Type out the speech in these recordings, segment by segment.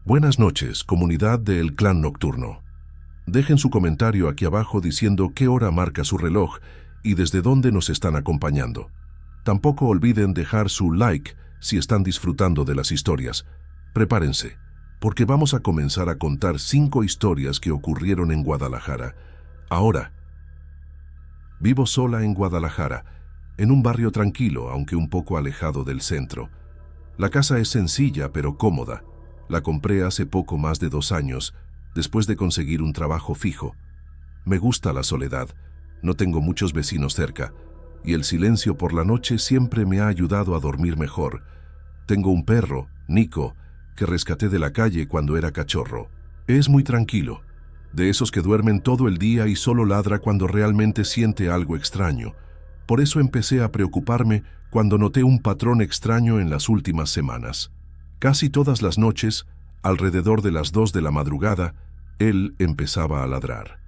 Buenas noches, comunidad del Clan Nocturno. Dejen su comentario aquí abajo diciendo qué hora marca su reloj y desde dónde nos están acompañando. Tampoco olviden dejar su like si están disfrutando de las historias. Prepárense, porque vamos a comenzar a contar 5 historias que ocurrieron en Guadalajara. Ahora, vivo sola en Guadalajara, en un barrio tranquilo, aunque un poco alejado del centro. La casa es sencilla pero cómoda. La compré hace poco más de 2 años, después de conseguir un trabajo fijo. Me gusta la soledad, no tengo muchos vecinos cerca, y el silencio por la noche siempre me ha ayudado a dormir mejor. Tengo un perro, Nico, que rescaté de la calle cuando era cachorro. Es muy tranquilo, de esos que duermen todo el día y solo ladra cuando realmente siente algo extraño. Por eso empecé a preocuparme cuando noté un patrón extraño en las últimas semanas. Casi todas las noches, alrededor de las 2 de la madrugada, él empezaba a ladrar,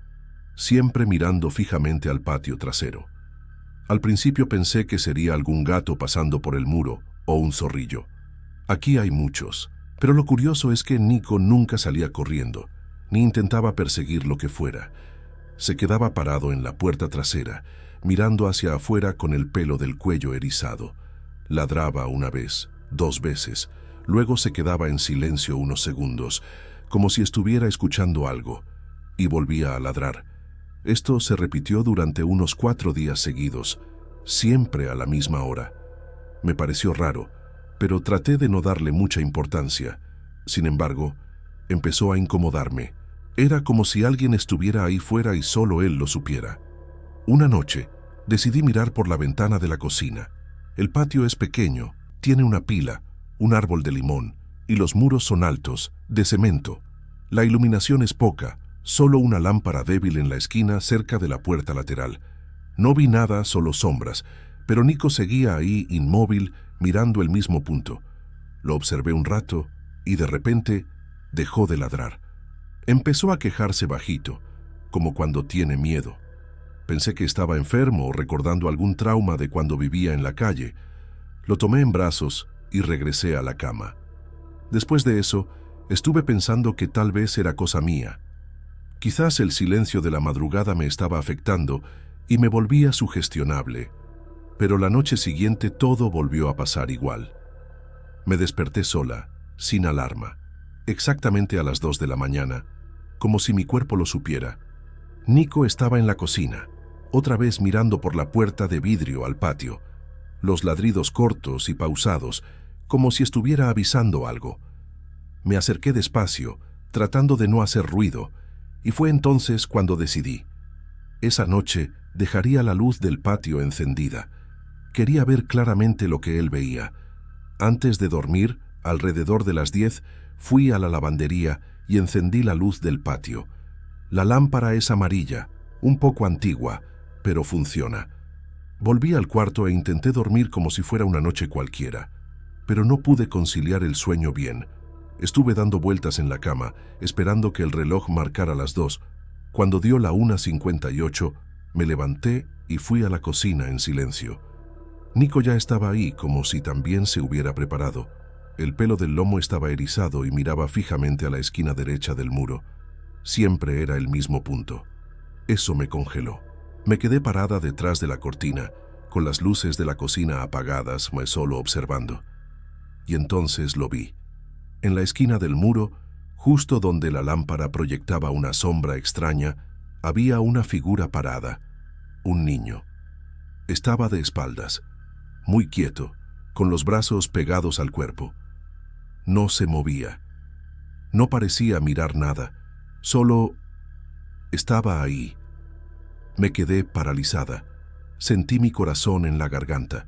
siempre mirando fijamente al patio trasero. Al principio pensé que sería algún gato pasando por el muro o un zorrillo. Aquí hay muchos, pero lo curioso es que Nico nunca salía corriendo, ni intentaba perseguir lo que fuera. Se quedaba parado en la puerta trasera, mirando hacia afuera con el pelo del cuello erizado. Ladraba una vez, 2 veces, luego se quedaba en silencio unos segundos, como si estuviera escuchando algo, y volvía a ladrar. Esto se repitió durante unos 4 días seguidos, siempre a la misma hora. Me pareció raro, pero traté de no darle mucha importancia. Sin embargo, empezó a incomodarme. Era como si alguien estuviera ahí fuera y solo él lo supiera. Una noche, decidí mirar por la ventana de la cocina. El patio es pequeño, tiene una pila, un árbol de limón, y los muros son altos, de cemento. La iluminación es poca, solo una lámpara débil en la esquina cerca de la puerta lateral. No vi nada, solo sombras, pero Nico seguía ahí inmóvil, mirando el mismo punto. Lo observé un rato y de repente dejó de ladrar. Empezó a quejarse bajito, como cuando tiene miedo. Pensé que estaba enfermo o recordando algún trauma de cuando vivía en la calle. Lo tomé en brazos y regresé a la cama. Después de eso, estuve pensando que tal vez era cosa mía. Quizás el silencio de la madrugada me estaba afectando y me volvía sugestionable. Pero la noche siguiente todo volvió a pasar igual. Me desperté sola, sin alarma, exactamente a las 2 de la mañana, como si mi cuerpo lo supiera. Nico estaba en la cocina, otra vez mirando por la puerta de vidrio al patio, los ladridos cortos y pausados, como si estuviera avisando algo. Me acerqué despacio, tratando de no hacer ruido, y fue entonces cuando decidí. Esa noche dejaría la luz del patio encendida. Quería ver claramente lo que él veía. Antes de dormir, alrededor de las 10, fui a la lavandería y encendí la luz del patio. La lámpara es amarilla, un poco antigua, pero funciona. Volví al cuarto e intenté dormir como si fuera una noche cualquiera, pero no pude conciliar el sueño bien. Estuve dando vueltas en la cama, esperando que el reloj marcara las 2. Cuando dio la 1:58, me levanté y fui a la cocina en silencio. Nico ya estaba ahí, como si también se hubiera preparado. El pelo del lomo estaba erizado y miraba fijamente a la esquina derecha del muro. Siempre era el mismo punto. Eso me congeló. Me quedé parada detrás de la cortina, con las luces de la cocina apagadas, solo observando. Y entonces lo vi. En la esquina del muro, justo donde la lámpara proyectaba una sombra extraña, había una figura parada, un niño. Estaba de espaldas, muy quieto, con los brazos pegados al cuerpo. No se movía. No parecía mirar nada, solo estaba ahí. Me quedé paralizada. Sentí mi corazón en la garganta.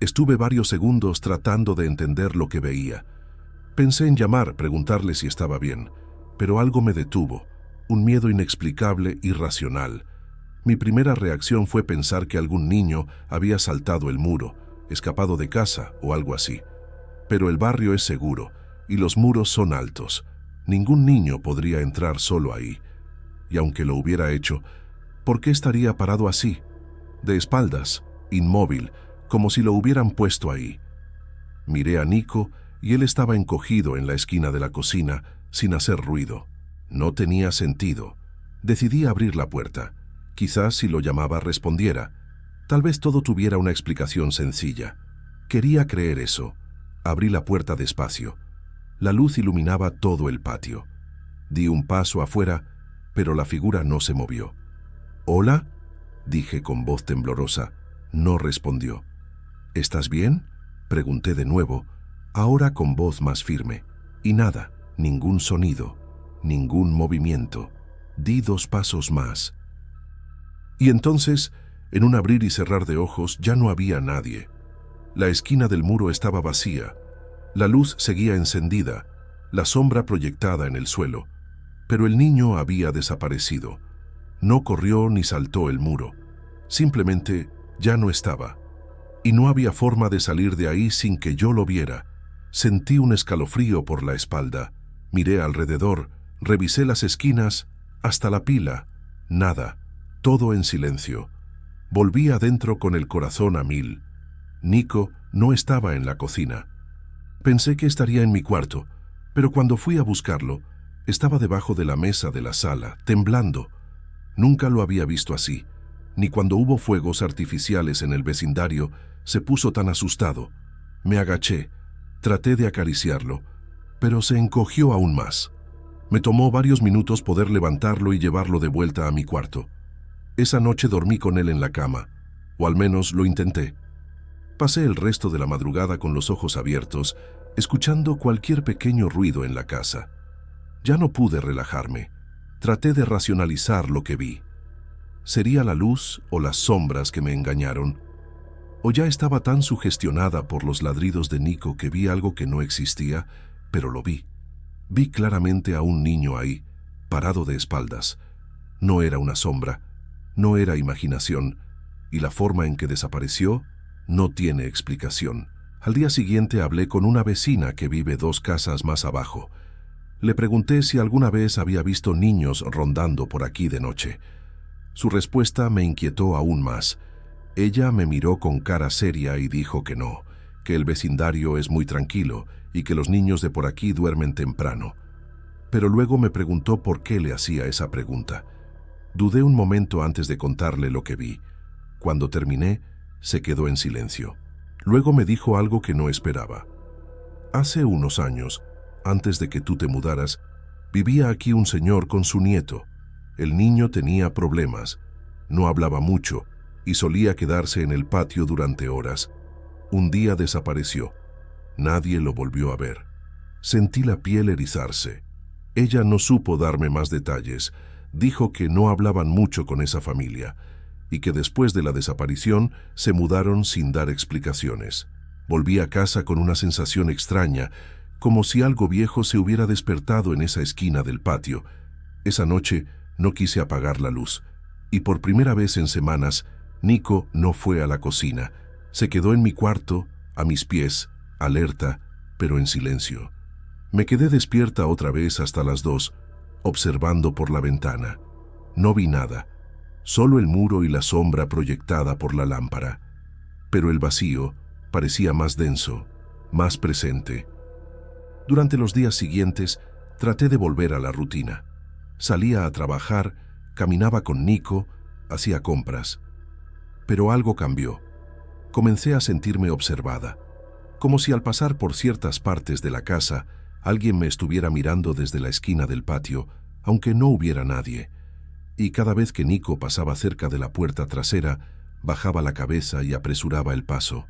Estuve varios segundos tratando de entender lo que veía. Pensé en llamar, preguntarle si estaba bien, pero algo me detuvo, un miedo inexplicable, irracional. Mi primera reacción fue pensar que algún niño había saltado el muro, escapado de casa o algo así. Pero el barrio es seguro y los muros son altos. Ningún niño podría entrar solo ahí. Y aunque lo hubiera hecho, ¿por qué estaría parado así, de espaldas, inmóvil, como si lo hubieran puesto ahí? Miré a Nico y él estaba encogido en la esquina de la cocina, sin hacer ruido. No tenía sentido. Decidí abrir la puerta. Quizás si lo llamaba respondiera. Tal vez todo tuviera una explicación sencilla. Quería creer eso. Abrí la puerta despacio. La luz iluminaba todo el patio. Di un paso afuera, pero la figura no se movió. «¿Hola?», dije con voz temblorosa. No respondió. «¿Estás bien?», pregunté de nuevo, ahora con voz más firme. Y nada, ningún sonido, ningún movimiento. Di 2 pasos más. Y entonces, en un abrir y cerrar de ojos, ya no había nadie. La esquina del muro estaba vacía. La luz seguía encendida, la sombra proyectada en el suelo. Pero el niño había desaparecido. No corrió ni saltó el muro. Simplemente ya no estaba. Y no había forma de salir de ahí sin que yo lo viera. Sentí un escalofrío por la espalda. Miré alrededor, revisé las esquinas, hasta la pila. Nada, todo en silencio. Volví adentro con el corazón a 1000. Nico no estaba en la cocina. Pensé que estaría en mi cuarto, pero cuando fui a buscarlo, estaba debajo de la mesa de la sala, temblando. Nunca lo había visto así, ni cuando hubo fuegos artificiales en el vecindario se puso tan asustado. Me agaché, traté de acariciarlo, pero se encogió aún más. Me tomó varios minutos poder levantarlo y llevarlo de vuelta a mi cuarto. Esa noche dormí con él en la cama, o al menos lo intenté. Pasé el resto de la madrugada con los ojos abiertos, escuchando cualquier pequeño ruido en la casa. Ya no pude relajarme. Traté de racionalizar lo que vi. ¿Sería la luz o las sombras que me engañaron? ¿O ya estaba tan sugestionada por los ladridos de Nico que vi algo que no existía, pero lo vi? Vi claramente a un niño ahí, parado de espaldas. No era una sombra, no era imaginación, y la forma en que desapareció no tiene explicación. Al día siguiente hablé con una vecina que vive 2 casas más abajo. Le pregunté si alguna vez había visto niños rondando por aquí de noche. Su respuesta me inquietó aún más. Ella me miró con cara seria y dijo que no, que el vecindario es muy tranquilo y que los niños de por aquí duermen temprano. Pero luego me preguntó por qué le hacía esa pregunta. Dudé un momento antes de contarle lo que vi. Cuando terminé, se quedó en silencio. Luego me dijo algo que no esperaba. Hace unos años, antes de que tú te mudaras, vivía aquí un señor con su nieto. El niño tenía problemas, no hablaba mucho y solía quedarse en el patio durante horas. Un día desapareció. Nadie lo volvió a ver. Sentí la piel erizarse. Ella no supo darme más detalles. Dijo que no hablaban mucho con esa familia y que después de la desaparición se mudaron sin dar explicaciones. Volví a casa con una sensación extraña, como si algo viejo se hubiera despertado en esa esquina del patio. Esa noche no quise apagar la luz, y por primera vez en semanas, Nico no fue a la cocina. Se quedó en mi cuarto, a mis pies, alerta, pero en silencio. Me quedé despierta otra vez hasta las 2, observando por la ventana. No vi nada, solo el muro y la sombra proyectada por la lámpara. Pero el vacío parecía más denso, más presente. Durante los días siguientes, traté de volver a la rutina. Salía a trabajar, caminaba con Nico, hacía compras. Pero algo cambió. Comencé a sentirme observada, como si al pasar por ciertas partes de la casa, alguien me estuviera mirando desde la esquina del patio, aunque no hubiera nadie. Y cada vez que Nico pasaba cerca de la puerta trasera, bajaba la cabeza y apresuraba el paso.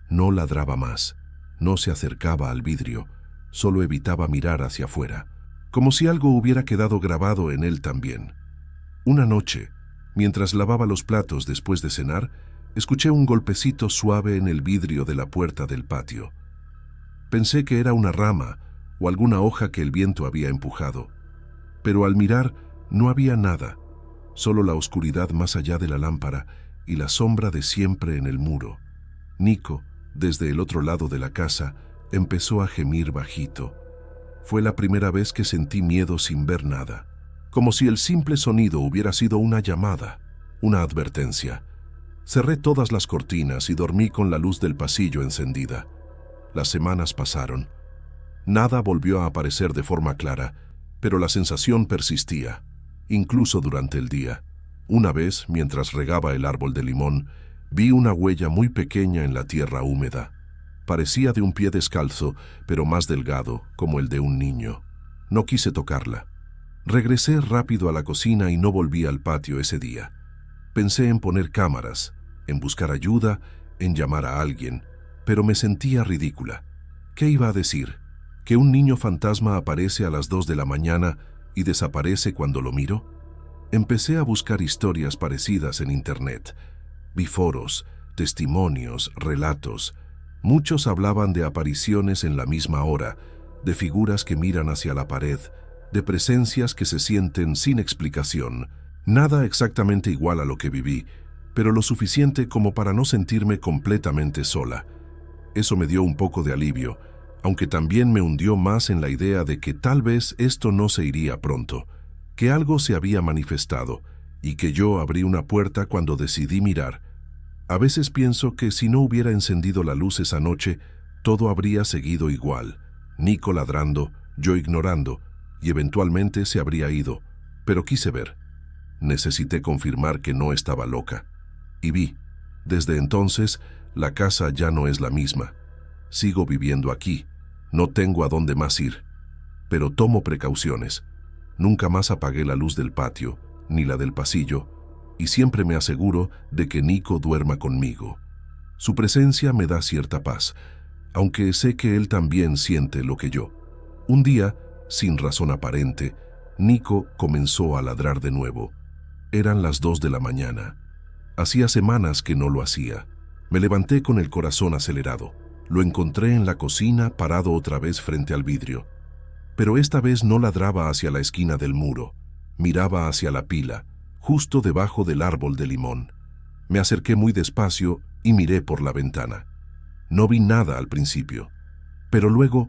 No ladraba más, no se acercaba al vidrio, solo evitaba mirar hacia afuera, como si algo hubiera quedado grabado en él también. Una noche, mientras lavaba los platos después de cenar, escuché un golpecito suave en el vidrio de la puerta del patio. Pensé que era una rama o alguna hoja que el viento había empujado, pero al mirar no había nada, solo la oscuridad más allá de la lámpara y la sombra de siempre en el muro. Nico, desde el otro lado de la casa, empezó a gemir bajito. Fue la primera vez que sentí miedo sin ver nada, como si el simple sonido hubiera sido una llamada, una advertencia. Cerré todas las cortinas y dormí con la luz del pasillo encendida. Las semanas pasaron. Nada volvió a aparecer de forma clara, pero la sensación persistía, incluso durante el día. Una vez, mientras regaba el árbol de limón, vi una huella muy pequeña en la tierra húmeda. Parecía de un pie descalzo, pero más delgado, como el de un niño. No quise tocarla. Regresé rápido a la cocina y no volví al patio ese día. Pensé en poner cámaras, en buscar ayuda, en llamar a alguien, pero me sentía ridícula. ¿Qué iba a decir? ¿Que un niño fantasma aparece a las 2 de la mañana y desaparece cuando lo miro? Empecé a buscar historias parecidas en internet. Vi foros, testimonios, relatos. Muchos hablaban de apariciones en la misma hora, de figuras que miran hacia la pared, de presencias que se sienten sin explicación. Nada exactamente igual a lo que viví, pero lo suficiente como para no sentirme completamente sola. Eso me dio un poco de alivio, aunque también me hundió más en la idea de que tal vez esto no se iría pronto, que algo se había manifestado y que yo abrí una puerta cuando decidí mirar. A veces pienso que si no hubiera encendido la luz esa noche, todo habría seguido igual. Nico ladrando, yo ignorando, y eventualmente se habría ido, pero quise ver. Necesité confirmar que no estaba loca. Y vi. Desde entonces, la casa ya no es la misma. Sigo viviendo aquí. No tengo a dónde más ir. Pero tomo precauciones. Nunca más apagué la luz del patio, ni la del pasillo, y siempre me aseguro de que Nico duerma conmigo. Su presencia me da cierta paz, aunque sé que él también siente lo que yo. Un día, sin razón aparente, Nico comenzó a ladrar de nuevo. Eran las 2 de la mañana. Hacía semanas que no lo hacía. Me levanté con el corazón acelerado. Lo encontré en la cocina, parado otra vez frente al vidrio. Pero esta vez no ladraba hacia la esquina del muro. Miraba hacia la pila, justo debajo del árbol de limón. Me acerqué muy despacio y miré por la ventana. No vi nada al principio, pero luego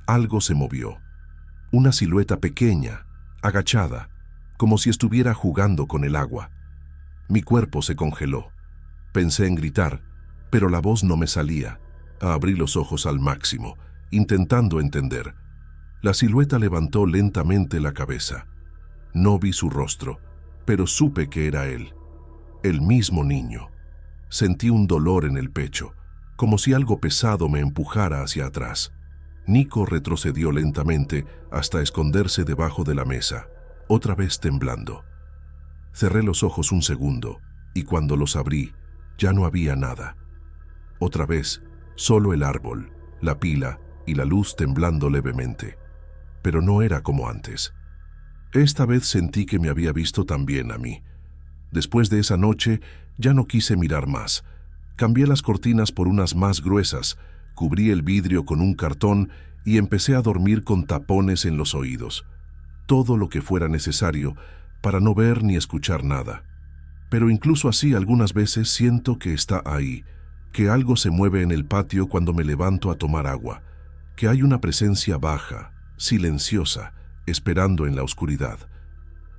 algo se movió. Una silueta pequeña, agachada, como si estuviera jugando con el agua. Mi cuerpo se congeló. Pensé en gritar, pero la voz no me salía. Abrí los ojos al máximo, intentando entender. La silueta levantó lentamente la cabeza. No vi su rostro, pero supe que era él, el mismo niño. Sentí un dolor en el pecho, como si algo pesado me empujara hacia atrás. Nico retrocedió lentamente hasta esconderse debajo de la mesa, otra vez temblando. Cerré los ojos un segundo, y cuando los abrí, ya no había nada. Otra vez, solo el árbol, la pila y la luz temblando levemente. Pero no era como antes. Esta vez sentí que me había visto también a mí. Después de esa noche, ya no quise mirar más. Cambié las cortinas por unas más gruesas, cubrí el vidrio con un cartón y empecé a dormir con tapones en los oídos. Todo lo que fuera necesario para no ver ni escuchar nada. Pero incluso así algunas veces siento que está ahí, que algo se mueve en el patio cuando me levanto a tomar agua, que hay una presencia baja, silenciosa, esperando en la oscuridad.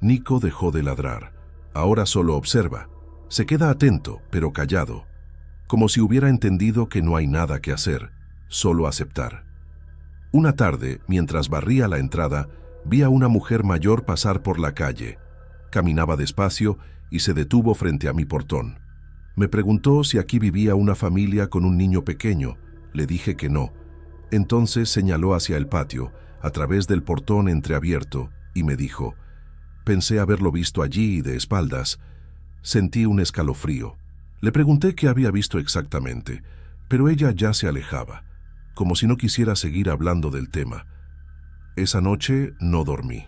Nico dejó de ladrar. Ahora solo observa. Se queda atento, pero callado, como si hubiera entendido que no hay nada que hacer, solo aceptar. Una tarde, mientras barría la entrada, vi a una mujer mayor pasar por la calle. Caminaba despacio y se detuvo frente a mi portón. Me preguntó si aquí vivía una familia con un niño pequeño. Le dije que no. Entonces señaló hacia el patio, a través del portón entreabierto, y me dijo: «Pensé haberlo visto allí de espaldas». Sentí un escalofrío. Le pregunté qué había visto exactamente, pero ella ya se alejaba, como si no quisiera seguir hablando del tema. Esa noche no dormí.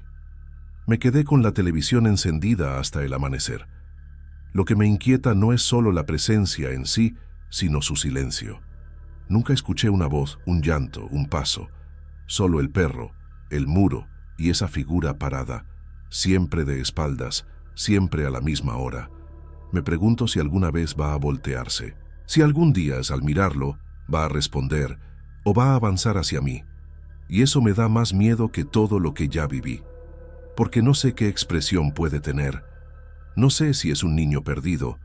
Me quedé con la televisión encendida hasta el amanecer. Lo que me inquieta no es solo la presencia en sí, sino su silencio. Nunca escuché una voz, un llanto, un paso. Solo el perro, el muro y esa figura parada, siempre de espaldas, siempre a la misma hora. Me pregunto si alguna vez va a voltearse, si algún día, al mirarlo, va a responder o va a avanzar hacia mí. Y eso me da más miedo que todo lo que ya viví, porque no sé qué expresión puede tener. No sé si es un niño perdido,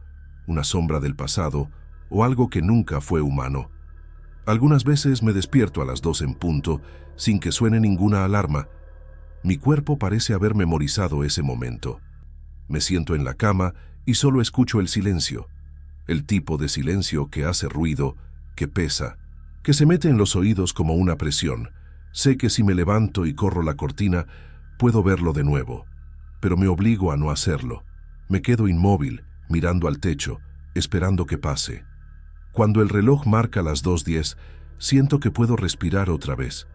una sombra del pasado o algo que nunca fue humano. Algunas veces me despierto a las 2 en punto, sin que suene ninguna alarma. Mi cuerpo parece haber memorizado ese momento. Me siento en la cama y solo escucho el silencio. El tipo de silencio que hace ruido, que pesa, que se mete en los oídos como una presión. Sé que si me levanto y corro la cortina, puedo verlo de nuevo, pero me obligo a no hacerlo. Me quedo inmóvil, mirando al techo, esperando que pase. Cuando el reloj marca las 2:10, siento que puedo respirar otra vez.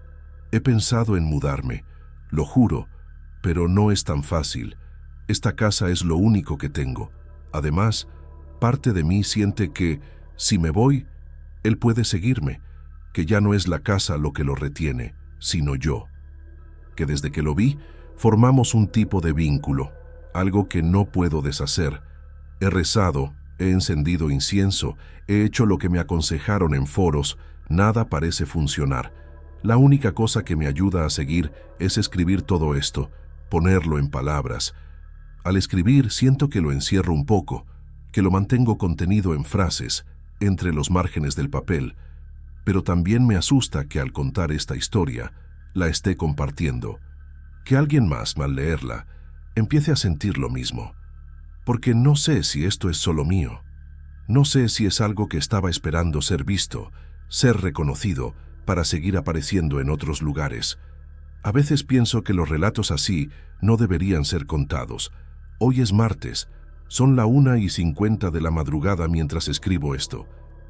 He pensado en mudarme, lo juro, pero no es tan fácil. Esta casa es lo único que tengo. Además, parte de mí siente que, si me voy, él puede seguirme, que ya no es la casa lo que lo retiene, sino yo. Que desde que lo vi, formamos un tipo de vínculo, algo que no puedo deshacer. He rezado, he encendido incienso, he hecho lo que me aconsejaron en foros, nada parece funcionar. La única cosa que me ayuda a seguir es escribir todo esto, ponerlo en palabras. Al escribir siento que lo encierro un poco, que lo mantengo contenido en frases, entre los márgenes del papel, pero también me asusta que al contar esta historia, la esté compartiendo, que alguien más, al leerla, empiece a sentir lo mismo. Porque no sé si esto es solo mío. No sé si es algo que estaba esperando ser visto, ser reconocido, para seguir apareciendo en otros lugares. A veces pienso que los relatos así no deberían ser contados. Hoy es martes, son la 1:50 de la madrugada mientras escribo esto.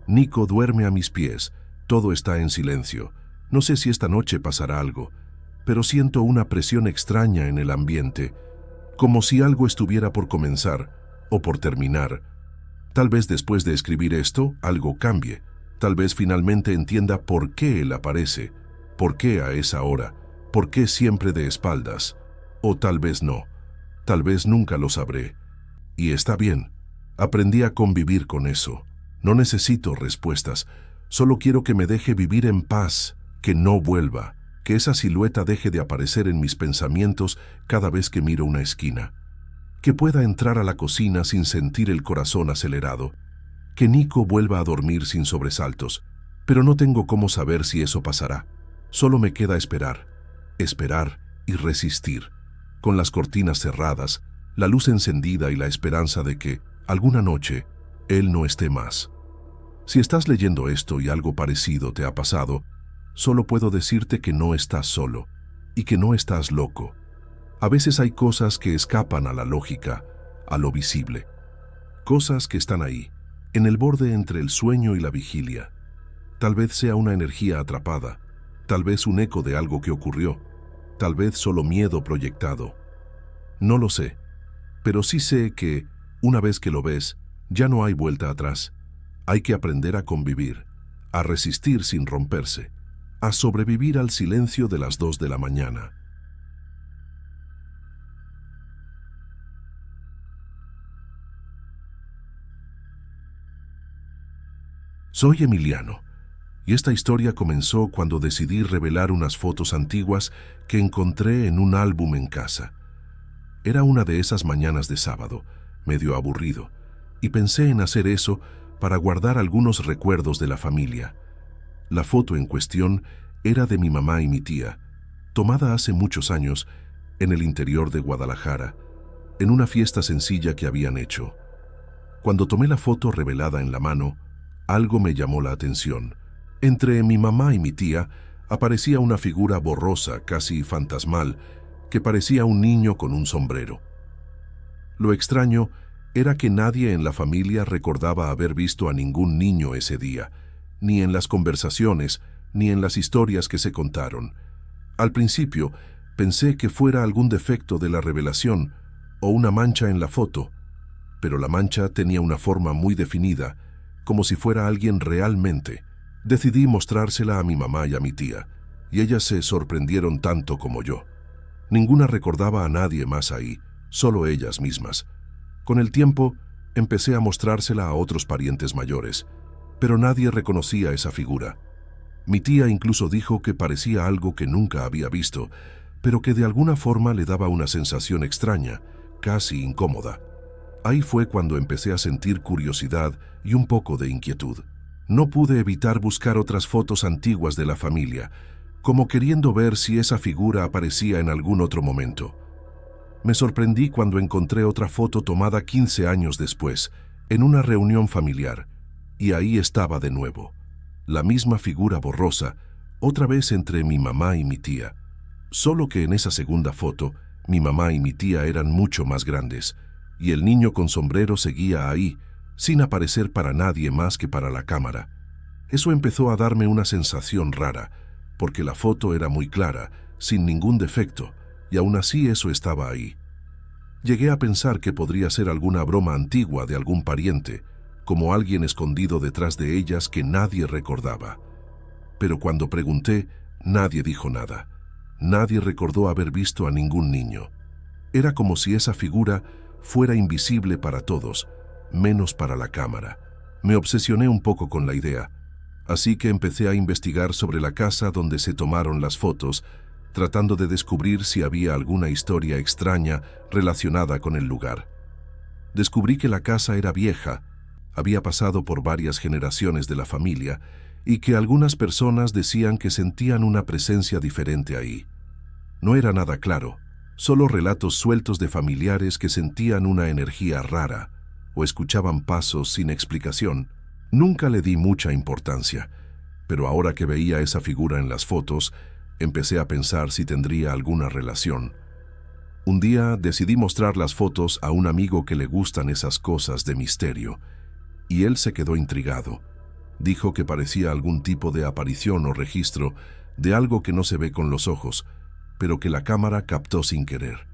Nico duerme a mis pies, todo está en silencio. No sé si esta noche pasará algo, pero siento una presión extraña en el ambiente, como si algo estuviera por comenzar o por terminar. Tal vez después de escribir esto, algo cambie. Tal vez finalmente entienda por qué él aparece, por qué a esa hora, por qué siempre de espaldas. O tal vez no, tal vez nunca lo sabré. Y está bien, aprendí a convivir con eso. No necesito respuestas, solo quiero que me deje vivir en paz, que no vuelva, que esa silueta deje de aparecer en mis pensamientos cada vez que miro una esquina. Que pueda entrar a la cocina sin sentir el corazón acelerado. Que Nico vuelva a dormir sin sobresaltos, pero no tengo cómo saber si eso pasará. Solo me queda esperar, esperar y resistir, con las cortinas cerradas, la luz encendida y la esperanza de que, alguna noche, él no esté más. Si estás leyendo esto y algo parecido te ha pasado, solo puedo decirte que no estás solo y que no estás loco. A veces hay cosas que escapan a la lógica, a lo visible. Cosas que están ahí, en el borde entre el sueño y la vigilia. Tal vez sea una energía atrapada, tal vez un eco de algo que ocurrió, tal vez solo miedo proyectado. No lo sé, pero sí sé que, una vez que lo ves, ya no hay vuelta atrás. Hay que aprender a convivir, a resistir sin romperse, a sobrevivir al silencio de las 2 de la mañana. Soy Emiliano, y esta historia comenzó cuando decidí revelar unas fotos antiguas que encontré en un álbum en casa. Era una de esas mañanas de sábado, medio aburrido, y pensé en hacer eso para guardar algunos recuerdos de la familia. La foto en cuestión era de mi mamá y mi tía, tomada hace muchos años en el interior de Guadalajara, en una fiesta sencilla que habían hecho. Cuando tomé la foto revelada en la mano, algo me llamó la atención. Entre mi mamá y mi tía aparecía una figura borrosa, casi fantasmal, que parecía un niño con un sombrero. Lo extraño era que nadie en la familia recordaba haber visto a ningún niño ese día, ni en las conversaciones, ni en las historias que se contaron. Al principio, pensé que fuera algún defecto de la revelación o una mancha en la foto, pero la mancha tenía una forma muy definida, como si fuera alguien realmente. Decidí mostrársela a mi mamá y a mi tía, y ellas se sorprendieron tanto como yo. Ninguna recordaba a nadie más ahí, solo ellas mismas. Con el tiempo, empecé a mostrársela a otros parientes mayores, pero nadie reconocía esa figura. Mi tía incluso dijo que parecía algo que nunca había visto, pero que de alguna forma le daba una sensación extraña, casi incómoda. Ahí fue cuando empecé a sentir curiosidad y un poco de inquietud. No pude evitar buscar otras fotos antiguas de la familia, como queriendo ver si esa figura aparecía en algún otro momento. Me sorprendí cuando encontré otra foto tomada 15 años después, en una reunión familiar, y ahí estaba de nuevo, la misma figura borrosa, otra vez entre mi mamá y mi tía. Solo que en esa segunda foto, mi mamá y mi tía eran mucho más grandes, y el niño con sombrero seguía ahí, sin aparecer para nadie más que para la cámara. Eso empezó a darme una sensación rara, porque la foto era muy clara, sin ningún defecto, y aún así eso estaba ahí. Llegué a pensar que podría ser alguna broma antigua de algún pariente, como alguien escondido detrás de ellas que nadie recordaba. Pero cuando pregunté, nadie dijo nada. Nadie recordó haber visto a ningún niño. Era como si esa figura fuera invisible para todos, menos para la cámara. Me obsesioné un poco con la idea, así que empecé a investigar sobre la casa donde se tomaron las fotos, tratando de descubrir si había alguna historia extraña relacionada con el lugar. Descubrí que la casa era vieja, había pasado por varias generaciones de la familia y que algunas personas decían que sentían una presencia diferente ahí. No era nada claro, solo relatos sueltos de familiares que sentían una energía rara o escuchaban pasos sin explicación. Nunca le di mucha importancia, pero ahora que veía esa figura en las fotos, empecé a pensar si tendría alguna relación. Un día decidí mostrar las fotos a un amigo que le gustan esas cosas de misterio, y él se quedó intrigado. Dijo que parecía algún tipo de aparición o registro de algo que no se ve con los ojos, pero que la cámara captó sin querer.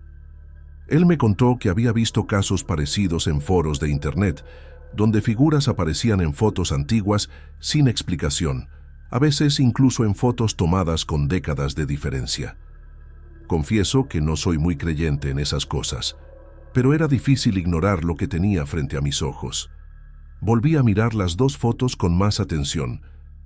Él me contó que había visto casos parecidos en foros de internet, donde figuras aparecían en fotos antiguas sin explicación, a veces incluso en fotos tomadas con décadas de diferencia. Confieso que no soy muy creyente en esas cosas, pero era difícil ignorar lo que tenía frente a mis ojos. Volví a mirar las dos fotos con más atención,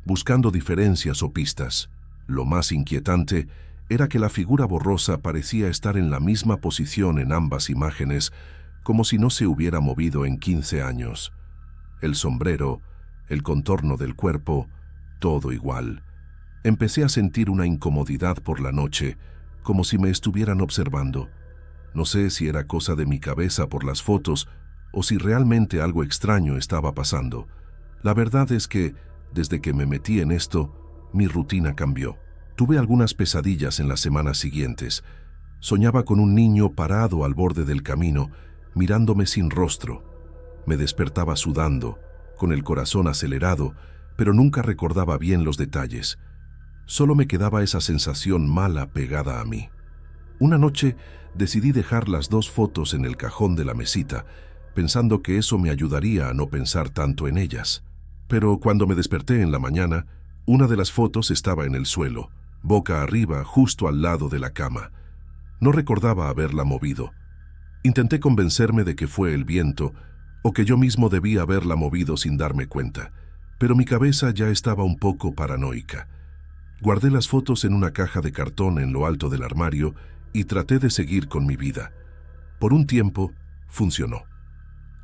buscando diferencias o pistas. Lo más inquietante era que la figura borrosa parecía estar en la misma posición en ambas imágenes, como si no se hubiera movido en 15 años. El sombrero, el contorno del cuerpo, todo igual. Empecé a sentir una incomodidad por la noche, como si me estuvieran observando. No sé si era cosa de mi cabeza por las fotos o si realmente algo extraño estaba pasando. La verdad es que, desde que me metí en esto, mi rutina cambió. Tuve algunas pesadillas en las semanas siguientes. Soñaba con un niño parado al borde del camino, mirándome sin rostro. Me despertaba sudando, con el corazón acelerado, pero nunca recordaba bien los detalles. Solo me quedaba esa sensación mala pegada a mí. Una noche decidí dejar las dos fotos en el cajón de la mesita, pensando que eso me ayudaría a no pensar tanto en ellas. Pero cuando me desperté en la mañana, una de las fotos estaba en el suelo, boca arriba, justo al lado de la cama. No recordaba haberla movido. Intenté convencerme de que fue el viento, o que yo mismo debía haberla movido sin darme cuenta, pero mi cabeza ya estaba un poco paranoica. Guardé las fotos en una caja de cartón en lo alto del armario y traté de seguir con mi vida. Por un tiempo, funcionó.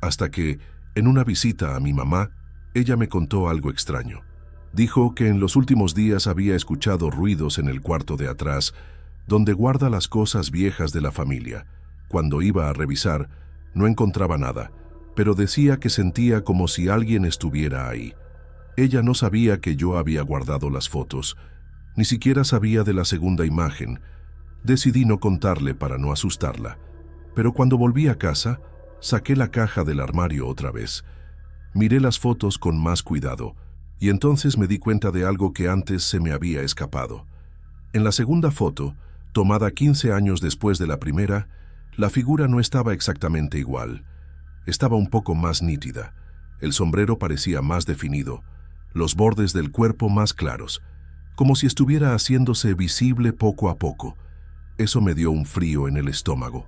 Hasta que, en una visita a mi mamá, ella me contó algo extraño. Dijo que en los últimos días había escuchado ruidos en el cuarto de atrás, donde guarda las cosas viejas de la familia. Cuando iba a revisar, no encontraba nada, pero decía que sentía como si alguien estuviera ahí. Ella no sabía que yo había guardado las fotos, ni siquiera sabía de la segunda imagen. Decidí no contarle para no asustarla, pero cuando volví a casa, saqué la caja del armario otra vez. Miré las fotos con más cuidado, y entonces me di cuenta de algo que antes se me había escapado. En la segunda foto, tomada 15 años después de la primera, la figura no estaba exactamente igual. Estaba un poco más nítida. El sombrero parecía más definido, los bordes del cuerpo más claros, como si estuviera haciéndose visible poco a poco. Eso me dio un frío en el estómago.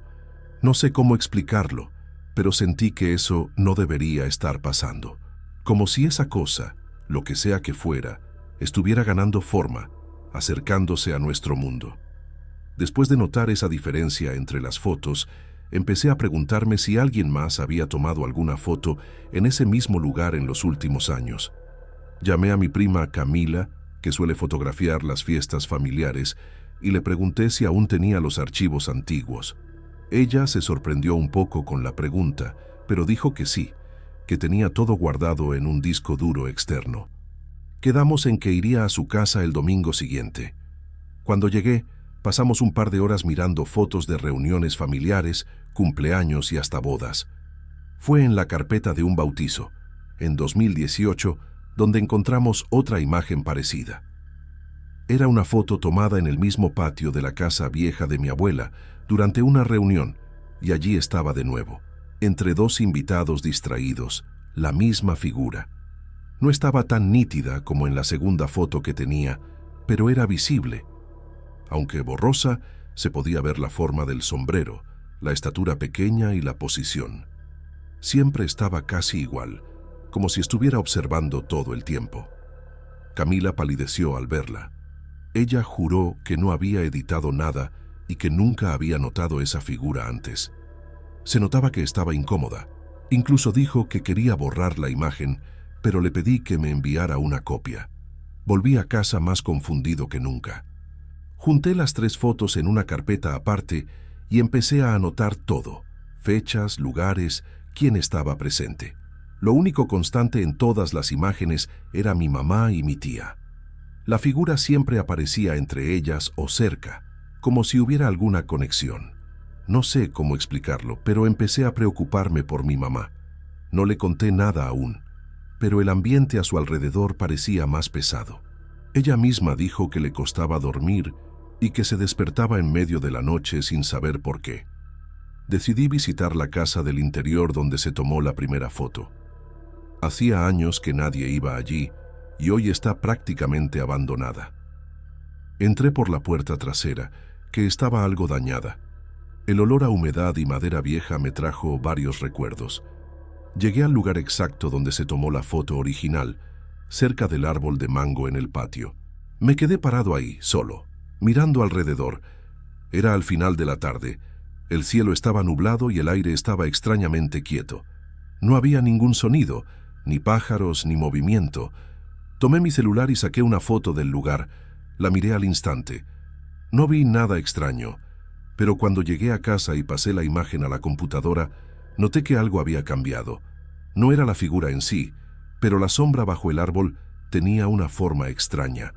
No sé cómo explicarlo, pero sentí que eso no debería estar pasando. Como si esa cosa, lo que sea que fuera, estuviera ganando forma, acercándose a nuestro mundo. Después de notar esa diferencia entre las fotos, empecé a preguntarme si alguien más había tomado alguna foto en ese mismo lugar en los últimos años. Llamé a mi prima Camila, que suele fotografiar las fiestas familiares, y le pregunté si aún tenía los archivos antiguos. Ella se sorprendió un poco con la pregunta, pero dijo que sí, que tenía todo guardado en un disco duro externo. Quedamos en que iría a su casa el domingo siguiente. Cuando llegué, pasamos un par de horas mirando fotos de reuniones familiares, cumpleaños y hasta bodas. Fue en la carpeta de un bautizo, en 2018, donde encontramos otra imagen parecida. Era una foto tomada en el mismo patio de la casa vieja de mi abuela durante una reunión, y allí estaba de nuevo, entre dos invitados distraídos, la misma figura. No estaba tan nítida como en la segunda foto que tenía, pero era visible. Aunque borrosa, se podía ver la forma del sombrero, la estatura pequeña y la posición. Siempre estaba casi igual, como si estuviera observando todo el tiempo. Camila palideció al verla. Ella juró que no había editado nada y que nunca había notado esa figura antes. Se notaba que estaba incómoda. Incluso dijo que quería borrar la imagen, pero le pedí que me enviara una copia. Volví a casa más confundido que nunca. Junté las 3 fotos en una carpeta aparte y empecé a anotar todo: fechas, lugares, quién estaba presente. Lo único constante en todas las imágenes era mi mamá y mi tía. La figura siempre aparecía entre ellas o cerca, como si hubiera alguna conexión. No sé cómo explicarlo, pero empecé a preocuparme por mi mamá. No le conté nada aún, pero el ambiente a su alrededor parecía más pesado. Ella misma dijo que le costaba dormir y que se despertaba en medio de la noche sin saber por qué. Decidí visitar la casa del interior donde se tomó la primera foto. Hacía años que nadie iba allí y hoy está prácticamente abandonada. Entré por la puerta trasera, que estaba algo dañada. El olor a humedad y madera vieja me trajo varios recuerdos. Llegué al lugar exacto donde se tomó la foto original, cerca del árbol de mango en el patio. Me quedé parado ahí, solo, mirando alrededor. Era al final de la tarde. El cielo estaba nublado y el aire estaba extrañamente quieto. No había ningún sonido, ni pájaros, ni movimiento. Tomé mi celular y saqué una foto del lugar. La miré al instante. No vi nada extraño, pero cuando llegué a casa y pasé la imagen a la computadora, noté que algo había cambiado. No era la figura en sí, pero la sombra bajo el árbol tenía una forma extraña.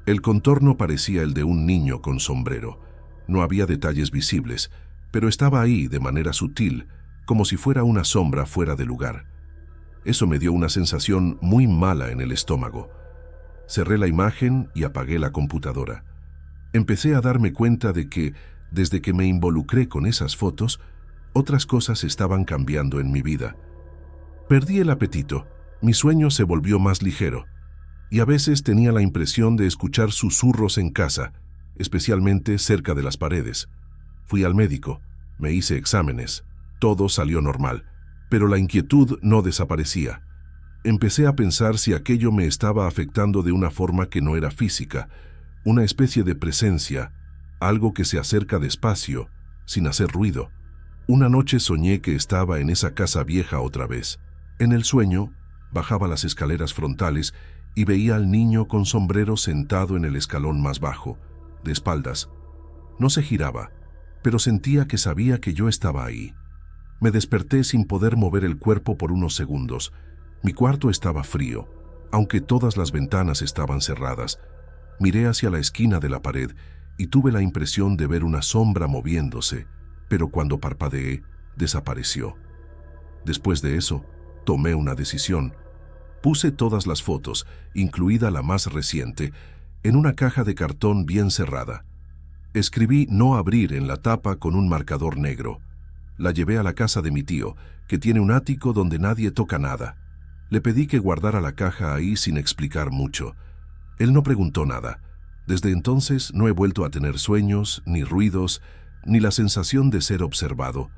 El contorno parecía el de un niño con sombrero. No había detalles visibles, pero estaba ahí de manera sutil, como si fuera una sombra fuera de lugar. Eso me dio una sensación muy mala en el estómago. Cerré la imagen y apagué la computadora. Empecé a darme cuenta de que, desde que me involucré con esas fotos, otras cosas estaban cambiando en mi vida. Perdí el apetito, mi sueño se volvió más ligero, y a veces tenía la impresión de escuchar susurros en casa, especialmente cerca de las paredes. Fui al médico, me hice exámenes, todo salió normal, pero la inquietud no desaparecía. Empecé a pensar si aquello me estaba afectando de una forma que no era física, una especie de presencia, algo que se acerca despacio, sin hacer ruido. Una noche soñé que estaba en esa casa vieja otra vez. En el sueño, bajaba las escaleras frontales y veía al niño con sombrero sentado en el escalón más bajo, de espaldas. No se giraba, pero sentía que sabía que yo estaba ahí. Me desperté sin poder mover el cuerpo por unos segundos. Mi cuarto estaba frío, aunque todas las ventanas estaban cerradas. Miré hacia la esquina de la pared y tuve la impresión de ver una sombra moviéndose, pero cuando parpadeé, desapareció. Después de eso, tomé una decisión. Puse todas las fotos, incluida la más reciente, en una caja de cartón bien cerrada. Escribí "no abrir" en la tapa con un marcador negro. La llevé a la casa de mi tío, que tiene un ático donde nadie toca nada. Le pedí que guardara la caja ahí sin explicar mucho. Él no preguntó nada. Desde entonces no he vuelto a tener sueños, ni ruidos, ni la sensación de ser observado.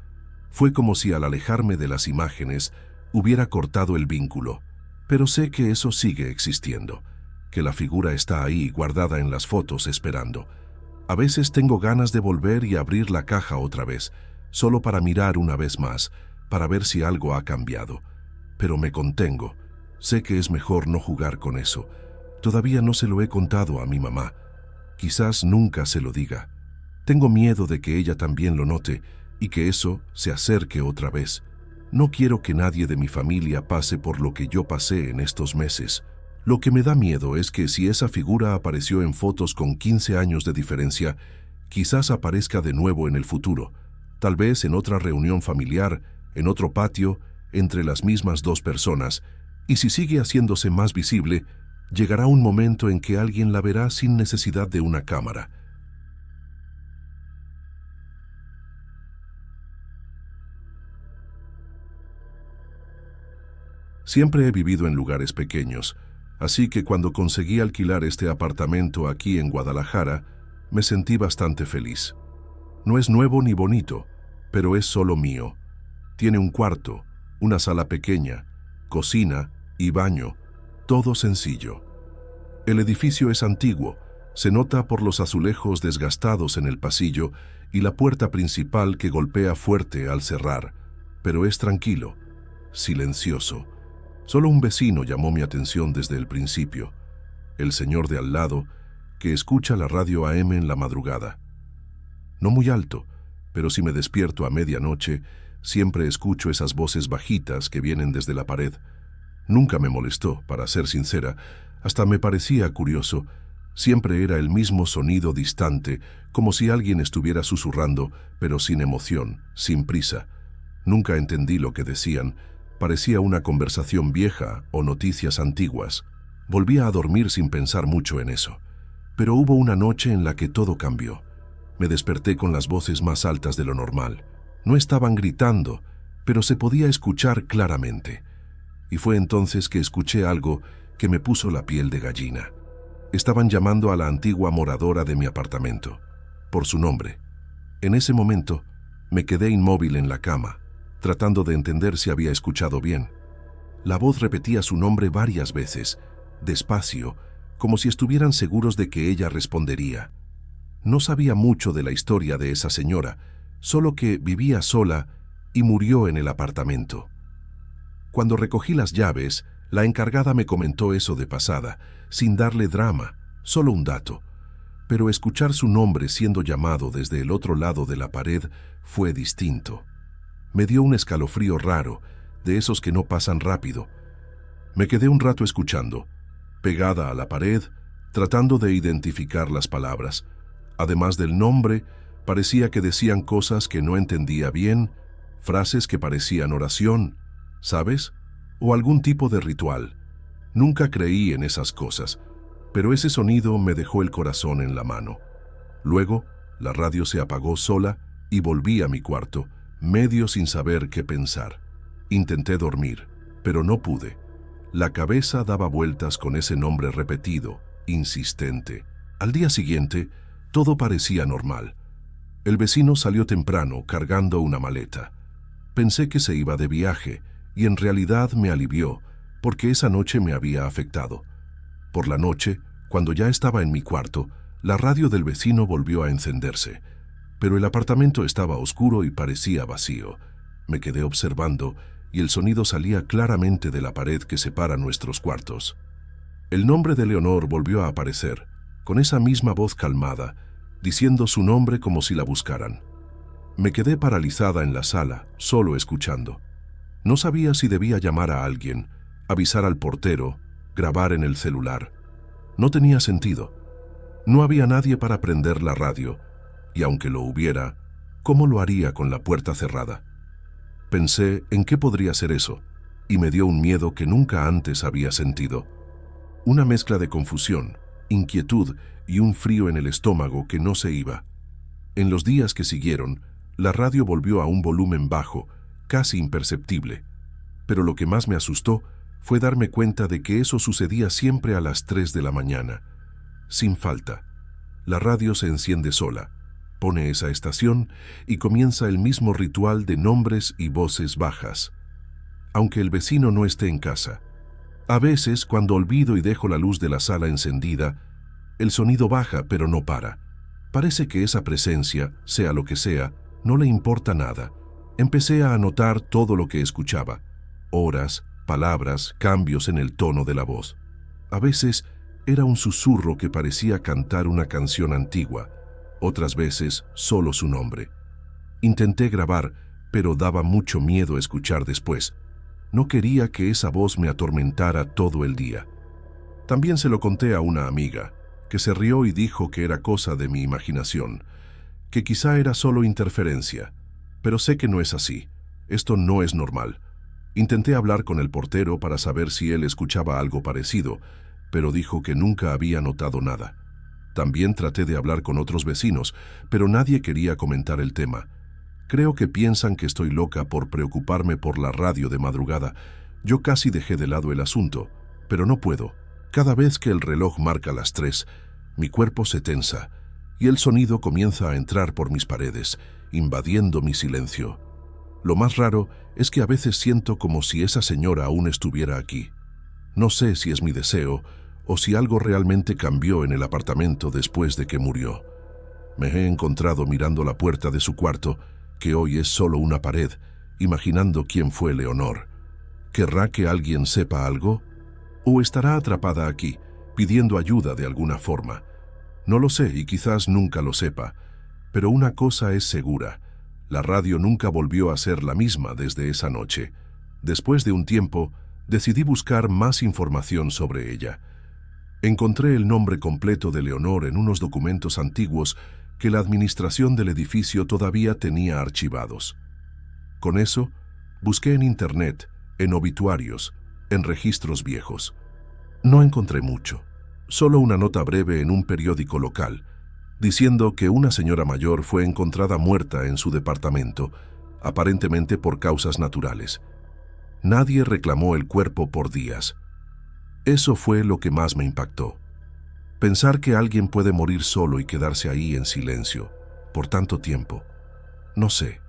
Fue como si al alejarme de las imágenes hubiera cortado el vínculo. Pero sé que eso sigue existiendo, que la figura está ahí guardada en las fotos esperando. A veces tengo ganas de volver y abrir la caja otra vez, solo para mirar una vez más, para ver si algo ha cambiado. Pero me contengo. Sé que es mejor no jugar con eso. Todavía no se lo he contado a mi mamá. Quizás nunca se lo diga. Tengo miedo de que ella también lo note y que eso se acerque otra vez. No quiero que nadie de mi familia pase por lo que yo pasé en estos meses. Lo que me da miedo es que si esa figura apareció en fotos con 15 años de diferencia, quizás aparezca de nuevo en el futuro, tal vez en otra reunión familiar, en otro patio, entre las mismas dos personas, y si sigue haciéndose más visible, llegará un momento en que alguien la verá sin necesidad de una cámara. Siempre he vivido en lugares pequeños, así que cuando conseguí alquilar este apartamento aquí en Guadalajara, me sentí bastante feliz. No es nuevo ni bonito, pero es solo mío. Tiene un cuarto, una sala pequeña, cocina y baño, todo sencillo. El edificio es antiguo, se nota por los azulejos desgastados en el pasillo y la puerta principal que golpea fuerte al cerrar, pero es tranquilo, silencioso. Solo un vecino llamó mi atención desde el principio, el señor de al lado, que escucha la radio AM en la madrugada. No muy alto, pero si me despierto a medianoche, siempre escucho esas voces bajitas que vienen desde la pared. Nunca me molestó, para ser sincera, hasta me parecía curioso. Siempre era el mismo sonido distante, como si alguien estuviera susurrando, pero sin emoción, sin prisa. Nunca entendí lo que decían. Parecía una conversación vieja o noticias antiguas. Volvía a dormir sin pensar mucho en eso. Pero hubo una noche en la que todo cambió. Me desperté con las voces más altas de lo normal. No estaban gritando, pero se podía escuchar claramente. Y fue entonces que escuché algo que me puso la piel de gallina. Estaban llamando a la antigua moradora de mi apartamento, por su nombre. En ese momento, me quedé inmóvil en la cama, tratando de entender si había escuchado bien. La voz repetía su nombre varias veces, despacio, como si estuvieran seguros de que ella respondería. No sabía mucho de la historia de esa señora, solo que vivía sola y murió en el apartamento. Cuando recogí las llaves, la encargada me comentó eso de pasada, sin darle drama, solo un dato. Pero escuchar su nombre siendo llamado desde el otro lado de la pared fue distinto. Me dio un escalofrío raro, de esos que no pasan rápido. Me quedé un rato escuchando, pegada a la pared, tratando de identificar las palabras. Además del nombre, parecía que decían cosas que no entendía bien, frases que parecían oración, ¿sabes? O algún tipo de ritual. Nunca creí en esas cosas, pero ese sonido me dejó el corazón en la mano. Luego, la radio se apagó sola y volví a mi cuarto, medio sin saber qué pensar. Intenté dormir, pero no pude. La cabeza daba vueltas con ese nombre repetido, insistente. Al día siguiente, todo parecía normal. El vecino salió temprano cargando una maleta. Pensé que se iba de viaje y en realidad me alivió, porque esa noche me había afectado. Por la noche, cuando ya estaba en mi cuarto, la radio del vecino volvió a encenderse, pero el apartamento estaba oscuro y parecía vacío. Me quedé observando y el sonido salía claramente de la pared que separa nuestros cuartos. El nombre de Leonor volvió a aparecer, con esa misma voz calmada, diciendo su nombre como si la buscaran. Me quedé paralizada en la sala, solo escuchando. No sabía si debía llamar a alguien, avisar al portero, grabar en el celular. No tenía sentido. No había nadie para prender la radio, y aunque lo hubiera, ¿cómo lo haría con la puerta cerrada? Pensé en qué podría ser eso, y me dio un miedo que nunca antes había sentido. Una mezcla de confusión, inquietud y un frío en el estómago que no se iba. En los días que siguieron, la radio volvió a un volumen bajo, casi imperceptible. Pero lo que más me asustó fue darme cuenta de que eso sucedía siempre a las 3 de la mañana. Sin falta. La radio se enciende sola, pone esa estación y comienza el mismo ritual de nombres y voces bajas. Aunque el vecino no esté en casa. A veces, cuando olvido y dejo la luz de la sala encendida, el sonido baja pero no para. Parece que esa presencia, sea lo que sea, no le importa nada. Empecé a anotar todo lo que escuchaba. Horas, palabras, cambios en el tono de la voz. A veces era un susurro que parecía cantar una canción antigua, otras veces solo su nombre. Intenté grabar, pero daba mucho miedo escuchar después. No quería que esa voz me atormentara todo el día. También se lo conté a una amiga, que se rió y dijo que era cosa de mi imaginación, que quizá era solo interferencia, pero sé que no es así. Esto no es normal. Intenté hablar con el portero para saber si él escuchaba algo parecido, pero dijo que nunca había notado nada. También traté de hablar con otros vecinos, pero nadie quería comentar el tema. Creo que piensan que estoy loca por preocuparme por la radio de madrugada. Yo casi dejé de lado el asunto, pero no puedo. Cada vez que el reloj marca las 3, mi cuerpo se tensa y el sonido comienza a entrar por mis paredes, invadiendo mi silencio. Lo más raro es que a veces siento como si esa señora aún estuviera aquí. No sé si es mi deseo o si algo realmente cambió en el apartamento después de que murió. Me he encontrado mirando la puerta de su cuarto, que hoy es solo una pared, imaginando quién fue Leonor. ¿Querrá que alguien sepa algo? ¿O estará atrapada aquí, pidiendo ayuda de alguna forma? No lo sé y quizás nunca lo sepa, pero una cosa es segura: la radio nunca volvió a ser la misma desde esa noche. Después de un tiempo, decidí buscar más información sobre ella. Encontré el nombre completo de Leonor en unos documentos antiguos que la administración del edificio todavía tenía archivados. Con eso, busqué en internet, en obituarios, en registros viejos. No encontré mucho, solo una nota breve en un periódico local, diciendo que una señora mayor fue encontrada muerta en su departamento, aparentemente por causas naturales. Nadie reclamó el cuerpo por días. Eso fue lo que más me impactó. Pensar que alguien puede morir solo y quedarse ahí en silencio, por tanto tiempo. No sé,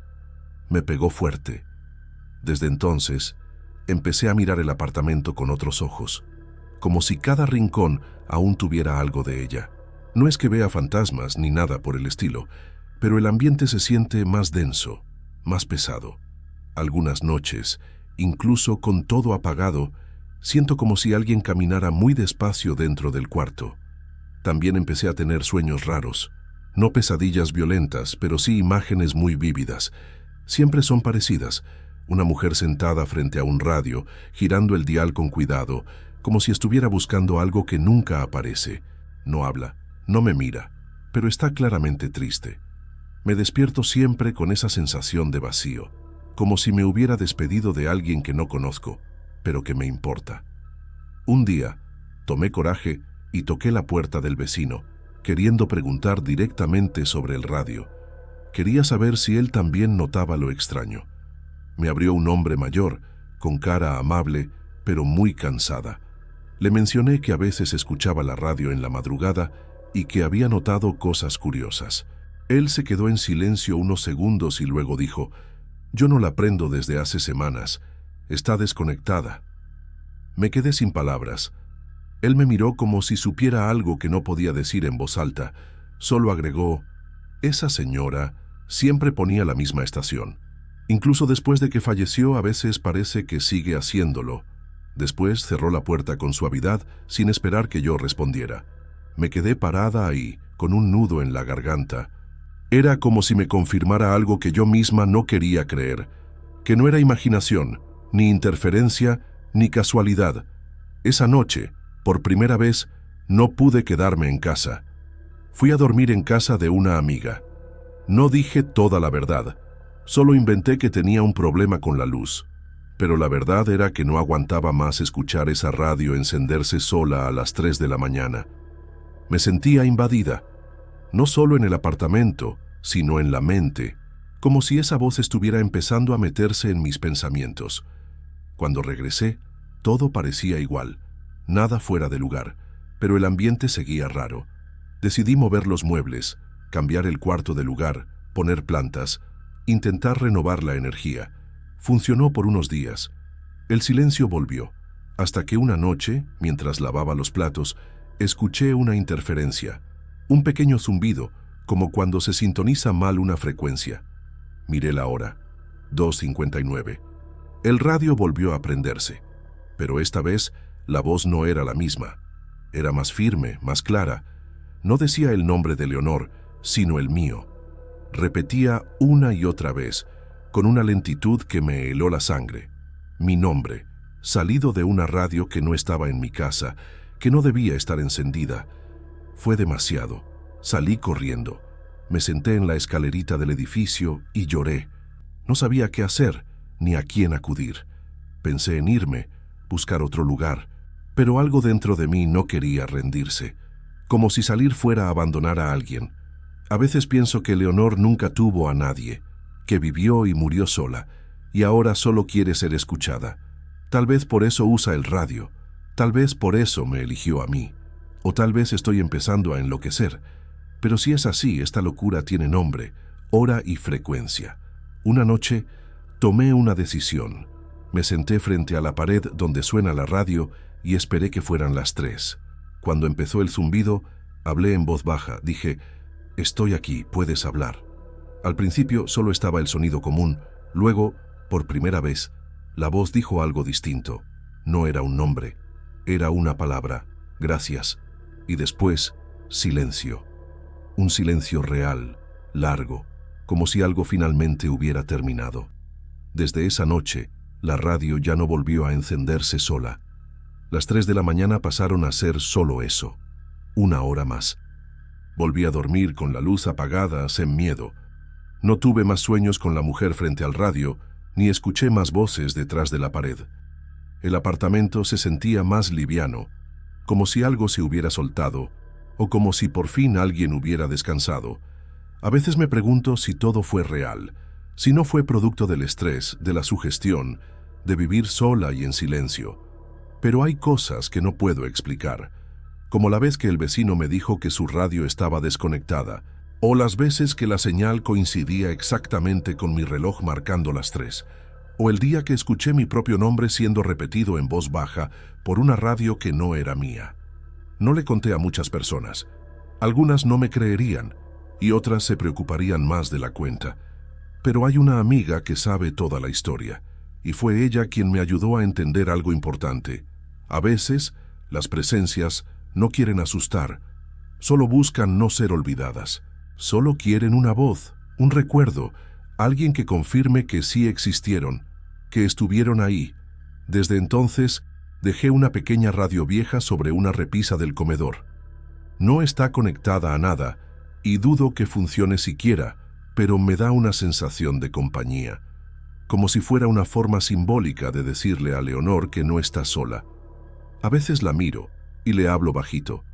me pegó fuerte. Desde entonces, empecé a mirar el apartamento con otros ojos, como si cada rincón aún tuviera algo de ella. No es que vea fantasmas ni nada por el estilo, pero el ambiente se siente más denso, más pesado. Algunas noches, incluso con todo apagado, siento como si alguien caminara muy despacio dentro del cuarto. También empecé a tener sueños raros, no pesadillas violentas, pero sí imágenes muy vívidas. Siempre son parecidas: una mujer sentada frente a un radio, girando el dial con cuidado, como si estuviera buscando algo que nunca aparece. No habla, no me mira, pero está claramente triste. Me despierto siempre con esa sensación de vacío, como si me hubiera despedido de alguien que no conozco, pero que me importa. Un día, tomé coraje y toqué la puerta del vecino, queriendo preguntar directamente sobre el radio. Quería saber si él también notaba lo extraño. Me abrió un hombre mayor, con cara amable, pero muy cansada. Le mencioné que a veces escuchaba la radio en la madrugada y que había notado cosas curiosas. Él se quedó en silencio unos segundos y luego dijo: «Yo no la prendo desde hace semanas. Está desconectada». Me quedé sin palabras. Él me miró como si supiera algo que no podía decir en voz alta. Solo agregó: «Esa señora siempre ponía la misma estación. Incluso después de que falleció, a veces parece que sigue haciéndolo». Después cerró la puerta con suavidad, sin esperar que yo respondiera. Me quedé parada ahí, con un nudo en la garganta. Era como si me confirmara algo que yo misma no quería creer, que no era imaginación, ni interferencia, ni casualidad. Esa noche, por primera vez, no pude quedarme en casa. Fui a dormir en casa de una amiga. No dije toda la verdad, solo inventé que tenía un problema con la luz. Pero la verdad era que no aguantaba más escuchar esa radio encenderse sola a las 3 de la mañana. Me sentía invadida, no solo en el apartamento, sino en la mente, como si esa voz estuviera empezando a meterse en mis pensamientos. Cuando regresé, todo parecía igual, nada fuera de lugar, pero el ambiente seguía raro. Decidí mover los muebles, cambiar el cuarto de lugar, poner plantas, intentar renovar la energía. Funcionó por unos días. El silencio volvió, hasta que una noche, mientras lavaba los platos, escuché una interferencia, un pequeño zumbido, como cuando se sintoniza mal una frecuencia. Miré la hora, 2:59. El radio volvió a prenderse. pero esta vez la voz no era la misma. Era más firme, más clara. No decía el nombre de Leonor, sino el mío. Repetía una y otra vez, con una lentitud que me heló la sangre. Mi nombre, salido de una radio que no estaba en mi casa, que no debía estar encendida. Fue demasiado. Salí corriendo. Me senté en la escalerita del edificio y lloré. No sabía qué hacer, ni a quién acudir. Pensé en irme, buscar otro lugar, pero algo dentro de mí no quería rendirse, como si salir fuera a abandonar a alguien. A veces pienso que Leonor nunca tuvo a nadie, que vivió y murió sola, y ahora solo quiere ser escuchada. Tal vez por eso usa el radio, tal vez por eso me eligió a mí, o tal vez estoy empezando a enloquecer. Pero si es así, esta locura tiene nombre, hora y frecuencia. Una noche tomé una decisión. Me senté frente a la pared donde suena la radio y esperé que fueran las 3. Cuando empezó el zumbido, hablé en voz baja. Dije, «Estoy aquí, puedes hablar». Al principio solo estaba el sonido común. Luego, por primera vez, la voz dijo algo distinto. No era un nombre, era una palabra, gracias. Y después, silencio. Un silencio real, largo, como si algo finalmente hubiera terminado. Desde esa noche, la radio ya no volvió a encenderse sola. Las 3 de la mañana pasaron a ser solo eso, una hora más. Volví a dormir con la luz apagada, sin miedo. No tuve más sueños con la mujer frente al radio, ni escuché más voces detrás de la pared. El apartamento se sentía más liviano, como si algo se hubiera soltado, o como si por fin alguien hubiera descansado. A veces me pregunto si todo fue real, si no fue producto del estrés, de la sugestión, de vivir sola y en silencio. Pero hay cosas que no puedo explicar, como la vez que el vecino me dijo que su radio estaba desconectada, o las veces que la señal coincidía exactamente con mi reloj marcando las 3, o el día que escuché mi propio nombre siendo repetido en voz baja por una radio que no era mía. No le conté a muchas personas. Algunas no me creerían y otras se preocuparían más de la cuenta. Pero hay una amiga que sabe toda la historia, y fue ella quien me ayudó a entender algo importante. A veces, las presencias no quieren asustar, solo buscan no ser olvidadas. Solo quieren una voz, un recuerdo, alguien que confirme que sí existieron, que estuvieron ahí. Desde entonces, dejé una pequeña radio vieja sobre una repisa del comedor. No está conectada a nada, y dudo que funcione siquiera, pero me da una sensación de compañía, como si fuera una forma simbólica de decirle a Leonor que no está sola. A veces la miro y le hablo bajito,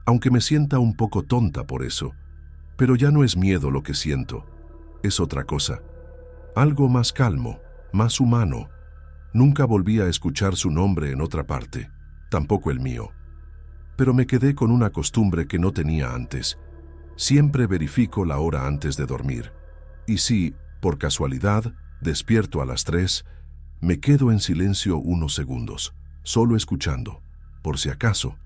aunque me sienta un poco tonta por eso. Pero ya no es miedo lo que siento, es otra cosa. Algo más calmo, más humano. Nunca volví a escuchar su nombre en otra parte, tampoco el mío. Pero me quedé con una costumbre que no tenía antes. Siempre verifico la hora antes de dormir. Y si, por casualidad, despierto a las 3, me quedo en silencio unos segundos, solo escuchando, por si acaso,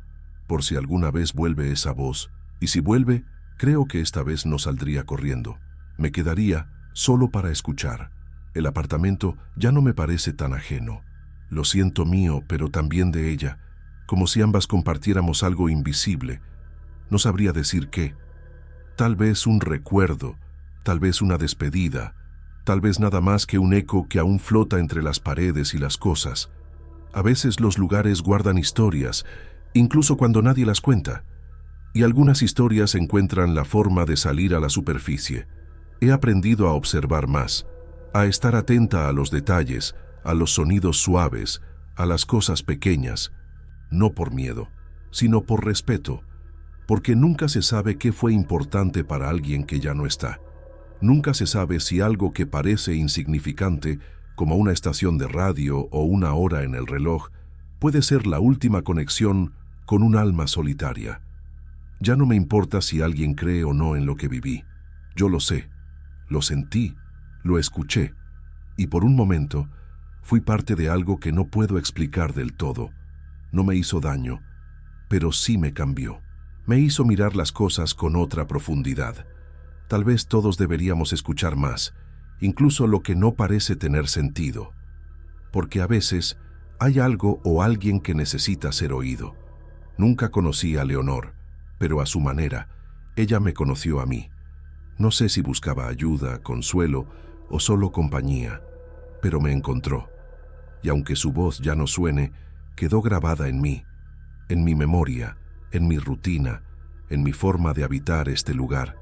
por si alguna vez vuelve esa voz. Y si vuelve, creo que esta vez no saldría corriendo. Me quedaría solo para escuchar. El apartamento ya no me parece tan ajeno. Lo siento mío, pero también de ella, como si ambas compartiéramos algo invisible. No sabría decir qué. Tal vez un recuerdo, tal vez una despedida, tal vez nada más que un eco que aún flota entre las paredes y las cosas. A veces los lugares guardan historias, incluso cuando nadie las cuenta. Y algunas historias encuentran la forma de salir a la superficie. He aprendido a observar más, a estar atenta a los detalles, a los sonidos suaves, a las cosas pequeñas, no por miedo, sino por respeto, porque nunca se sabe qué fue importante para alguien que ya no está. Nunca se sabe si algo que parece insignificante, como una estación de radio o una hora en el reloj, puede ser la última conexión con un alma solitaria. Ya no me importa si alguien cree o no en lo que viví. Yo lo sé, lo sentí, lo escuché, y por un momento fui parte de algo que no puedo explicar del todo. No me hizo daño, pero sí me cambió. Me hizo mirar las cosas con otra profundidad. Tal vez todos deberíamos escuchar más, incluso lo que no parece tener sentido. Porque a veces Hay algo o alguien que necesita ser oído. Nunca conocí a Leonor, pero a su manera, ella me conoció a mí. No sé si buscaba ayuda, consuelo o solo compañía, pero me encontró. Y aunque su voz ya no suene, quedó grabada en mí, en mi memoria, en mi rutina, en mi forma de habitar este lugar.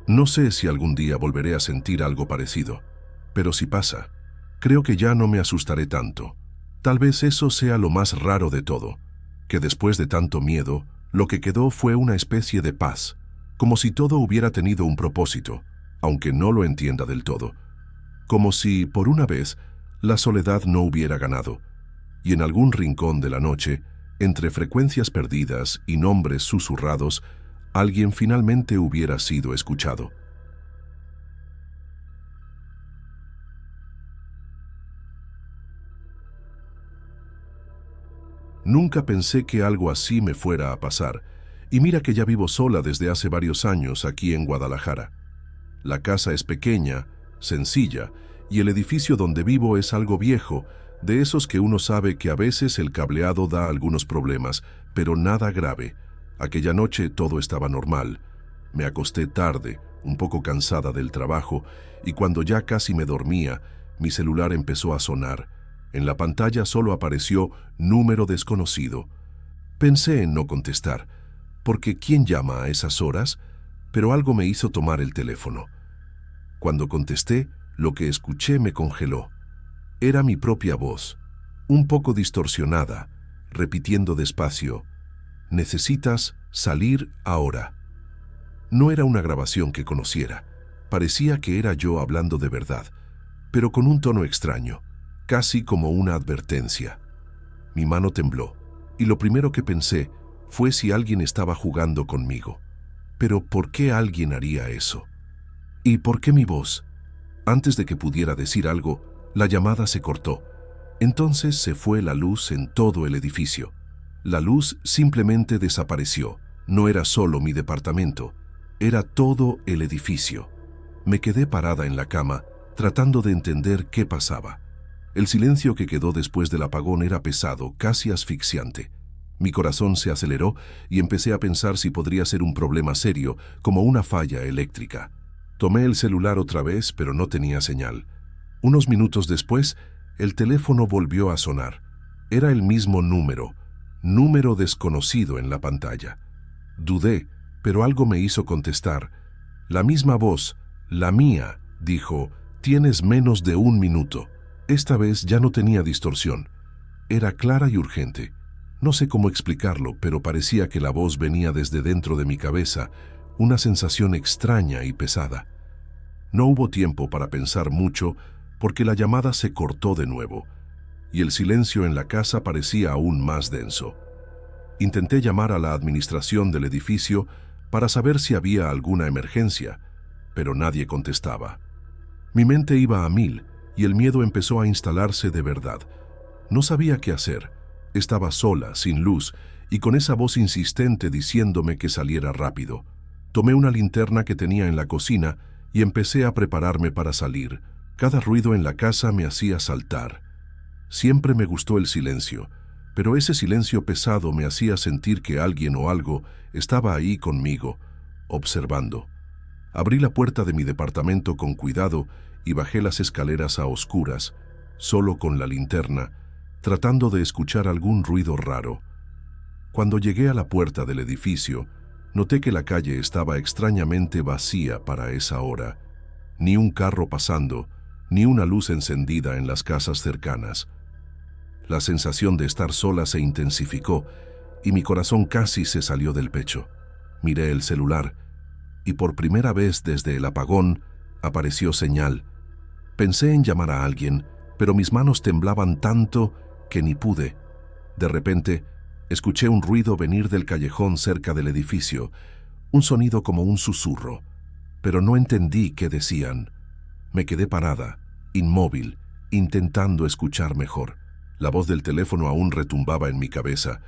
No sé si algún día volveré a sentir algo parecido, pero si pasa, creo que ya no me asustaré tanto. Tal vez eso sea lo más raro de todo, que después de tanto miedo, lo que quedó fue una especie de paz, como si todo hubiera tenido un propósito, aunque no lo entienda del todo. Como si, por una vez, la soledad no hubiera ganado, y en algún rincón de la noche, entre frecuencias perdidas y nombres susurrados, alguien finalmente hubiera sido escuchado. Nunca pensé que algo así me fuera a pasar, y mira que ya vivo sola desde hace varios años aquí en Guadalajara. La casa es pequeña, sencilla, y el edificio donde vivo es algo viejo, de esos que uno sabe que a veces el cableado da algunos problemas, pero nada grave. Aquella noche todo estaba normal. Me acosté tarde, un poco cansada del trabajo, y cuando ya casi me dormía, mi celular empezó a sonar. En la pantalla solo apareció número desconocido. Pensé en no contestar, porque ¿quién llama a esas horas? Pero algo me hizo tomar el teléfono. Cuando contesté, lo que escuché me congeló. Era mi propia voz, un poco distorsionada, repitiendo despacio: «Necesitas salir ahora». No era una grabación que conociera. Parecía que era yo hablando de verdad, pero con un tono extraño, casi como una advertencia. Mi mano tembló, y lo primero que pensé fue si alguien estaba jugando conmigo. Pero ¿por qué alguien haría eso? ¿Y por qué mi voz? Antes de que pudiera decir algo, la llamada se cortó. Entonces se fue la luz en todo el edificio. La luz simplemente desapareció. No era solo mi departamento, era todo el edificio. Me quedé parada en la cama, tratando de entender qué pasaba. El silencio que quedó después del apagón era pesado, casi asfixiante. Mi corazón se aceleró y empecé a pensar si podría ser un problema serio, como una falla eléctrica. Tomé el celular otra vez, pero no tenía señal. Unos minutos después, el teléfono volvió a sonar. Era el mismo número desconocido en la pantalla. Dudé, pero algo me hizo contestar. La misma voz, la mía, dijo: «Tienes menos de 1 minuto». Esta vez ya no tenía distorsión. Era clara y urgente. No sé cómo explicarlo, pero parecía que la voz venía desde dentro de mi cabeza, una sensación extraña y pesada. No hubo tiempo para pensar mucho, porque la llamada se cortó de nuevo, y el silencio en la casa parecía aún más denso. Intenté llamar a la administración del edificio para saber si había alguna emergencia, pero nadie contestaba. Mi mente iba a 1000, y el miedo empezó a instalarse de verdad. No sabía qué hacer. Estaba sola, sin luz, y con esa voz insistente diciéndome que saliera rápido. Tomé una linterna que tenía en la cocina y empecé a prepararme para salir. Cada ruido en la casa me hacía saltar. Siempre me gustó el silencio, pero ese silencio pesado me hacía sentir que alguien o algo estaba ahí conmigo, observando. Abrí la puerta de mi departamento con cuidado y bajé las escaleras a oscuras, solo con la linterna, tratando de escuchar algún ruido raro. Cuando llegué a la puerta del edificio, noté que la calle estaba extrañamente vacía para esa hora. Ni un carro pasando, ni una luz encendida en las casas cercanas. La sensación de estar sola se intensificó y mi corazón casi se salió del pecho. Miré el celular y por primera vez desde el apagón apareció señal. Pensé en llamar a alguien, pero mis manos temblaban tanto que ni pude. De repente, escuché un ruido venir del callejón cerca del edificio, un sonido como un susurro, pero no entendí qué decían. Me quedé parada, inmóvil, intentando escuchar mejor. La voz del teléfono aún retumbaba en mi cabeza.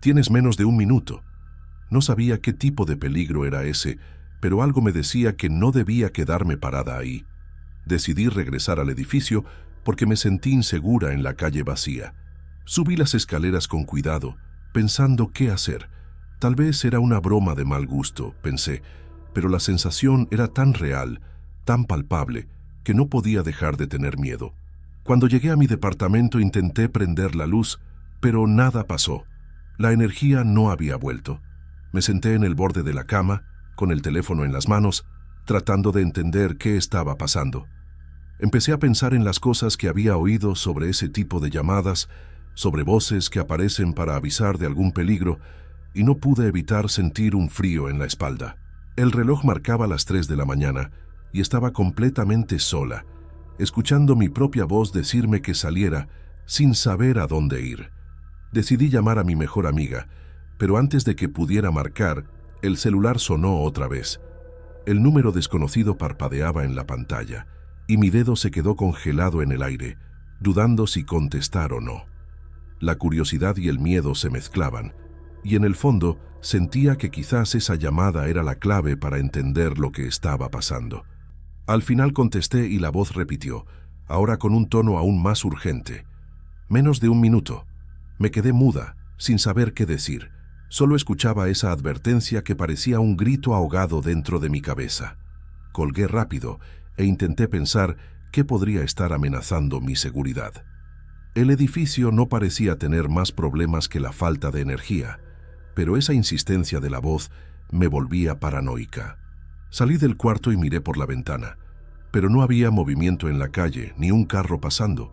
«Tienes menos de 1 minuto». No sabía qué tipo de peligro era ese, pero algo me decía que no debía quedarme parada ahí. Decidí regresar al edificio porque me sentí insegura en la calle vacía. Subí las escaleras con cuidado, pensando qué hacer. Tal vez era una broma de mal gusto, pensé, pero la sensación era tan real, tan palpable, que no podía dejar de tener miedo. Cuando llegué a mi departamento intenté prender la luz, pero nada pasó. La energía no había vuelto. Me senté en el borde de la cama, con el teléfono en las manos, tratando de entender qué estaba pasando. Empecé a pensar en las cosas que había oído sobre ese tipo de llamadas, sobre voces que aparecen para avisar de algún peligro, y no pude evitar sentir un frío en la espalda. El reloj marcaba las 3 de la mañana y estaba completamente sola, escuchando mi propia voz decirme que saliera sin saber a dónde ir. Decidí llamar a mi mejor amiga, pero antes de que pudiera marcar, el celular sonó otra vez. El número desconocido parpadeaba en la pantalla y mi dedo se quedó congelado en el aire, dudando si contestar o no. La curiosidad y el miedo se mezclaban, y en el fondo sentía que quizás esa llamada era la clave para entender lo que estaba pasando. Al final contesté y la voz repitió, ahora con un tono aún más urgente. Menos de un minuto. Me quedé muda, sin saber qué decir. Solo escuchaba esa advertencia que parecía un grito ahogado dentro de mi cabeza. Colgué rápido e intenté pensar qué podría estar amenazando mi seguridad. El edificio no parecía tener más problemas que la falta de energía, pero esa insistencia de la voz me volvía paranoica. Salí del cuarto y miré por la ventana, pero no había movimiento en la calle, ni un carro pasando.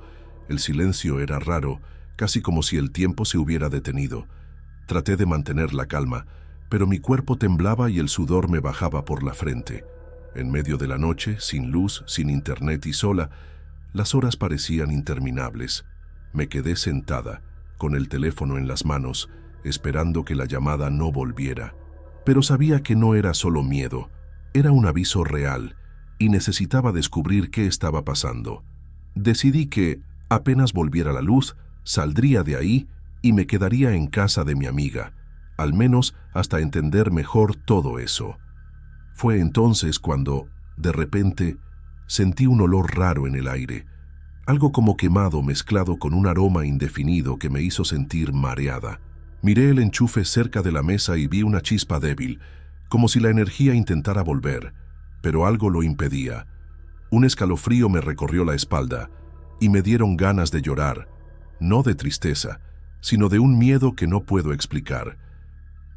El silencio era raro, casi como si el tiempo se hubiera detenido. Traté de mantener la calma, pero mi cuerpo temblaba y el sudor me bajaba por la frente. En medio de la noche, sin luz, sin internet y sola, las horas parecían interminables. Me quedé sentada, con el teléfono en las manos, esperando que la llamada no volviera. Pero sabía que no era solo miedo, era un aviso real, y necesitaba descubrir qué estaba pasando. Decidí que, apenas volviera la luz, saldría de ahí y me quedaría en casa de mi amiga, al menos hasta entender mejor todo eso. Fue entonces cuando, de repente, sentí un olor raro en el aire, algo como quemado mezclado con un aroma indefinido que me hizo sentir mareada. Miré el enchufe cerca de la mesa y vi una chispa débil, como si la energía intentara volver, pero algo lo impedía. Un escalofrío me recorrió la espalda y me dieron ganas de llorar, no de tristeza, sino de un miedo que no puedo explicar.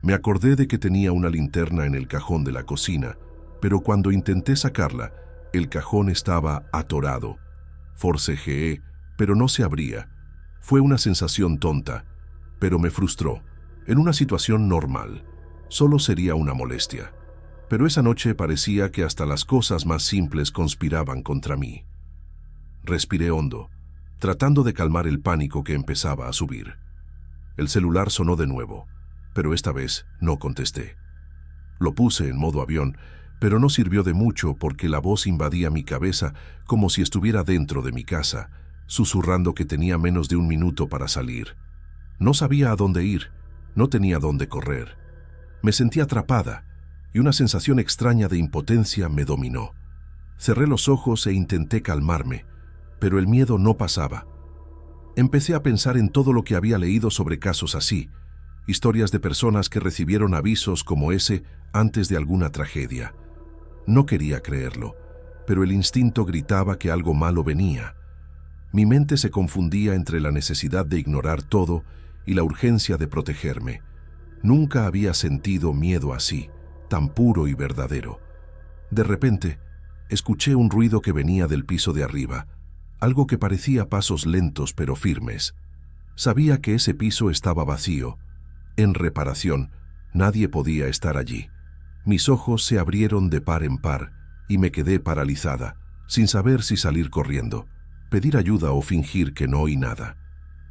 Me acordé de que tenía una linterna en el cajón de la cocina, pero cuando intenté sacarla, el cajón estaba atorado. Forcejeé, pero no se abría. Fue una sensación tonta, pero me frustró. En una situación normal, solo sería una molestia. Pero esa noche parecía que hasta las cosas más simples conspiraban contra mí. Respiré hondo, tratando de calmar el pánico que empezaba a subir. El celular sonó de nuevo, pero esta vez no contesté. Lo puse en modo avión, pero no sirvió de mucho porque la voz invadía mi cabeza como si estuviera dentro de mi casa, susurrando que tenía menos de un minuto para salir. No sabía a dónde ir, no tenía dónde correr. Me sentí atrapada y una sensación extraña de impotencia me dominó. Cerré los ojos e intenté calmarme, pero el miedo no pasaba. Empecé a pensar en todo lo que había leído sobre casos así, historias de personas que recibieron avisos como ese antes de alguna tragedia. No quería creerlo, pero el instinto gritaba que algo malo venía. Mi mente se confundía entre la necesidad de ignorar todo y la urgencia de protegerme. Nunca había sentido miedo así, tan puro y verdadero. De repente, escuché un ruido que venía del piso de arriba, algo que parecía pasos lentos pero firmes. Sabía que ese piso estaba vacío. En reparación, nadie podía estar allí. Mis ojos se abrieron de par en par y me quedé paralizada, sin saber si salir corriendo, pedir ayuda o fingir que no oí nada.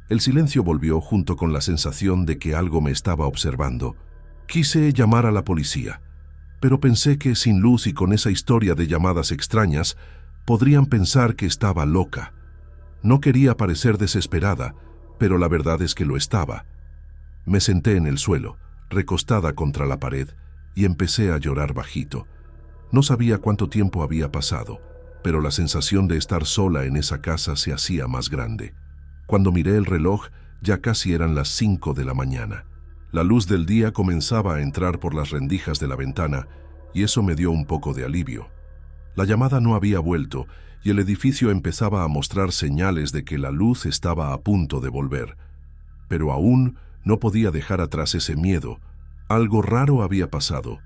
El silencio volvió junto con la sensación de que algo me estaba observando. Quise llamar a la policía, pero pensé que sin luz y con esa historia de llamadas extrañas, podrían pensar que estaba loca. No quería parecer desesperada, pero la verdad es que lo estaba. Me senté en el suelo, recostada contra la pared, y empecé a llorar bajito. No sabía cuánto tiempo había pasado, pero la sensación de estar sola en esa casa se hacía más grande. Cuando miré el reloj, ya casi eran las 5 de la mañana. La luz del día comenzaba a entrar por las rendijas de la ventana y eso me dio un poco de alivio. La llamada no había vuelto y el edificio empezaba a mostrar señales de que la luz estaba a punto de volver. Pero aún no podía dejar atrás ese miedo. Algo raro había pasado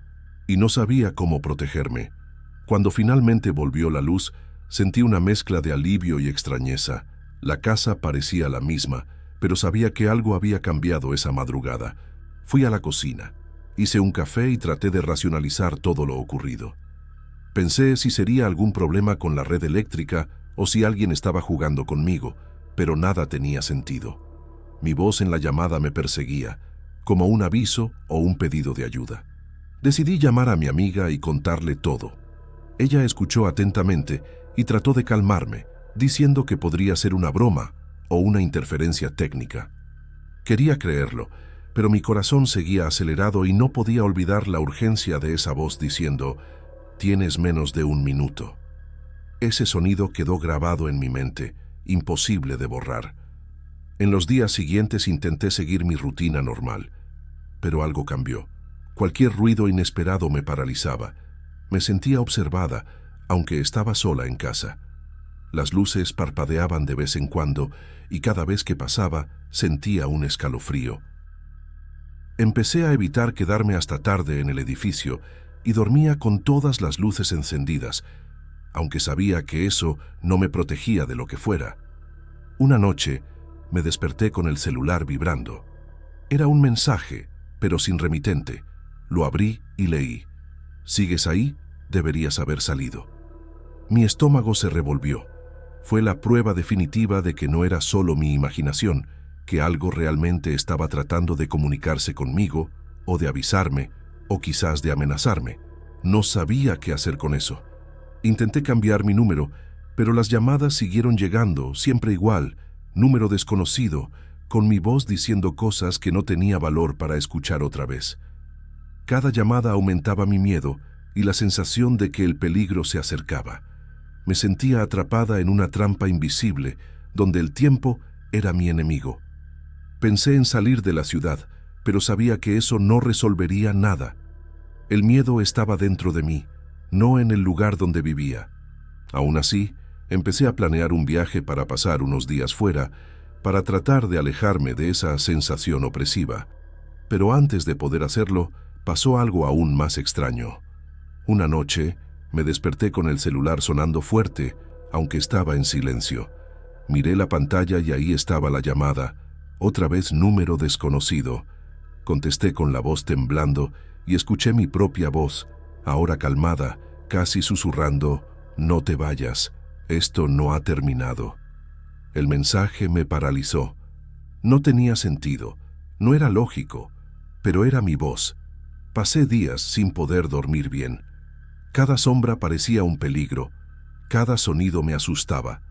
y no sabía cómo protegerme. Cuando finalmente volvió la luz, sentí una mezcla de alivio y extrañeza. La casa parecía la misma, pero sabía que algo había cambiado esa madrugada. Fui a la cocina, hice un café y traté de racionalizar todo lo ocurrido. Pensé si sería algún problema con la red eléctrica o si alguien estaba jugando conmigo, pero nada tenía sentido. Mi voz en la llamada me perseguía, como un aviso o un pedido de ayuda. Decidí llamar a mi amiga y contarle todo. Ella escuchó atentamente y trató de calmarme, diciendo que podría ser una broma o una interferencia técnica. Quería creerlo, pero mi corazón seguía acelerado y no podía olvidar la urgencia de esa voz diciendo: «Tienes menos de 1 minuto». Ese sonido quedó grabado en mi mente, imposible de borrar. En los días siguientes intenté seguir mi rutina normal, pero algo cambió. Cualquier ruido inesperado me paralizaba. Me sentía observada, aunque estaba sola en casa. Las luces parpadeaban de vez en cuando y cada vez que pasaba sentía un escalofrío. Empecé a evitar quedarme hasta tarde en el edificio y dormía con todas las luces encendidas, aunque sabía que eso no me protegía de lo que fuera. Una noche me desperté con el celular vibrando. Era un mensaje, pero sin remitente. Lo abrí y leí: «¿Sigues ahí? Deberías haber salido». Mi estómago se revolvió. Fue la prueba definitiva de que no era solo mi imaginación, que algo realmente estaba tratando de comunicarse conmigo, o de avisarme, o quizás de amenazarme. No sabía qué hacer con eso. Intenté cambiar mi número, pero las llamadas siguieron llegando, siempre igual, número desconocido, con mi voz diciendo cosas que no tenía valor para escuchar otra vez. Cada llamada aumentaba mi miedo y la sensación de que el peligro se acercaba. Me sentía atrapada en una trampa invisible, donde el tiempo era mi enemigo. Pensé en salir de la ciudad, pero sabía que eso no resolvería nada. El miedo estaba dentro de mí, no en el lugar donde vivía. Aún así, empecé a planear un viaje para pasar unos días fuera, para tratar de alejarme de esa sensación opresiva. Pero antes de poder hacerlo, pasó algo aún más extraño. Una noche, me desperté con el celular sonando fuerte, aunque estaba en silencio. Miré la pantalla y ahí estaba la llamada, otra vez número desconocido. Contesté con la voz temblando y escuché mi propia voz, ahora calmada, casi susurrando: «No te vayas, esto no ha terminado». El mensaje me paralizó. No tenía sentido, no era lógico, pero era mi voz. Pasé días sin poder dormir bien. Cada sombra parecía un peligro, cada sonido me asustaba.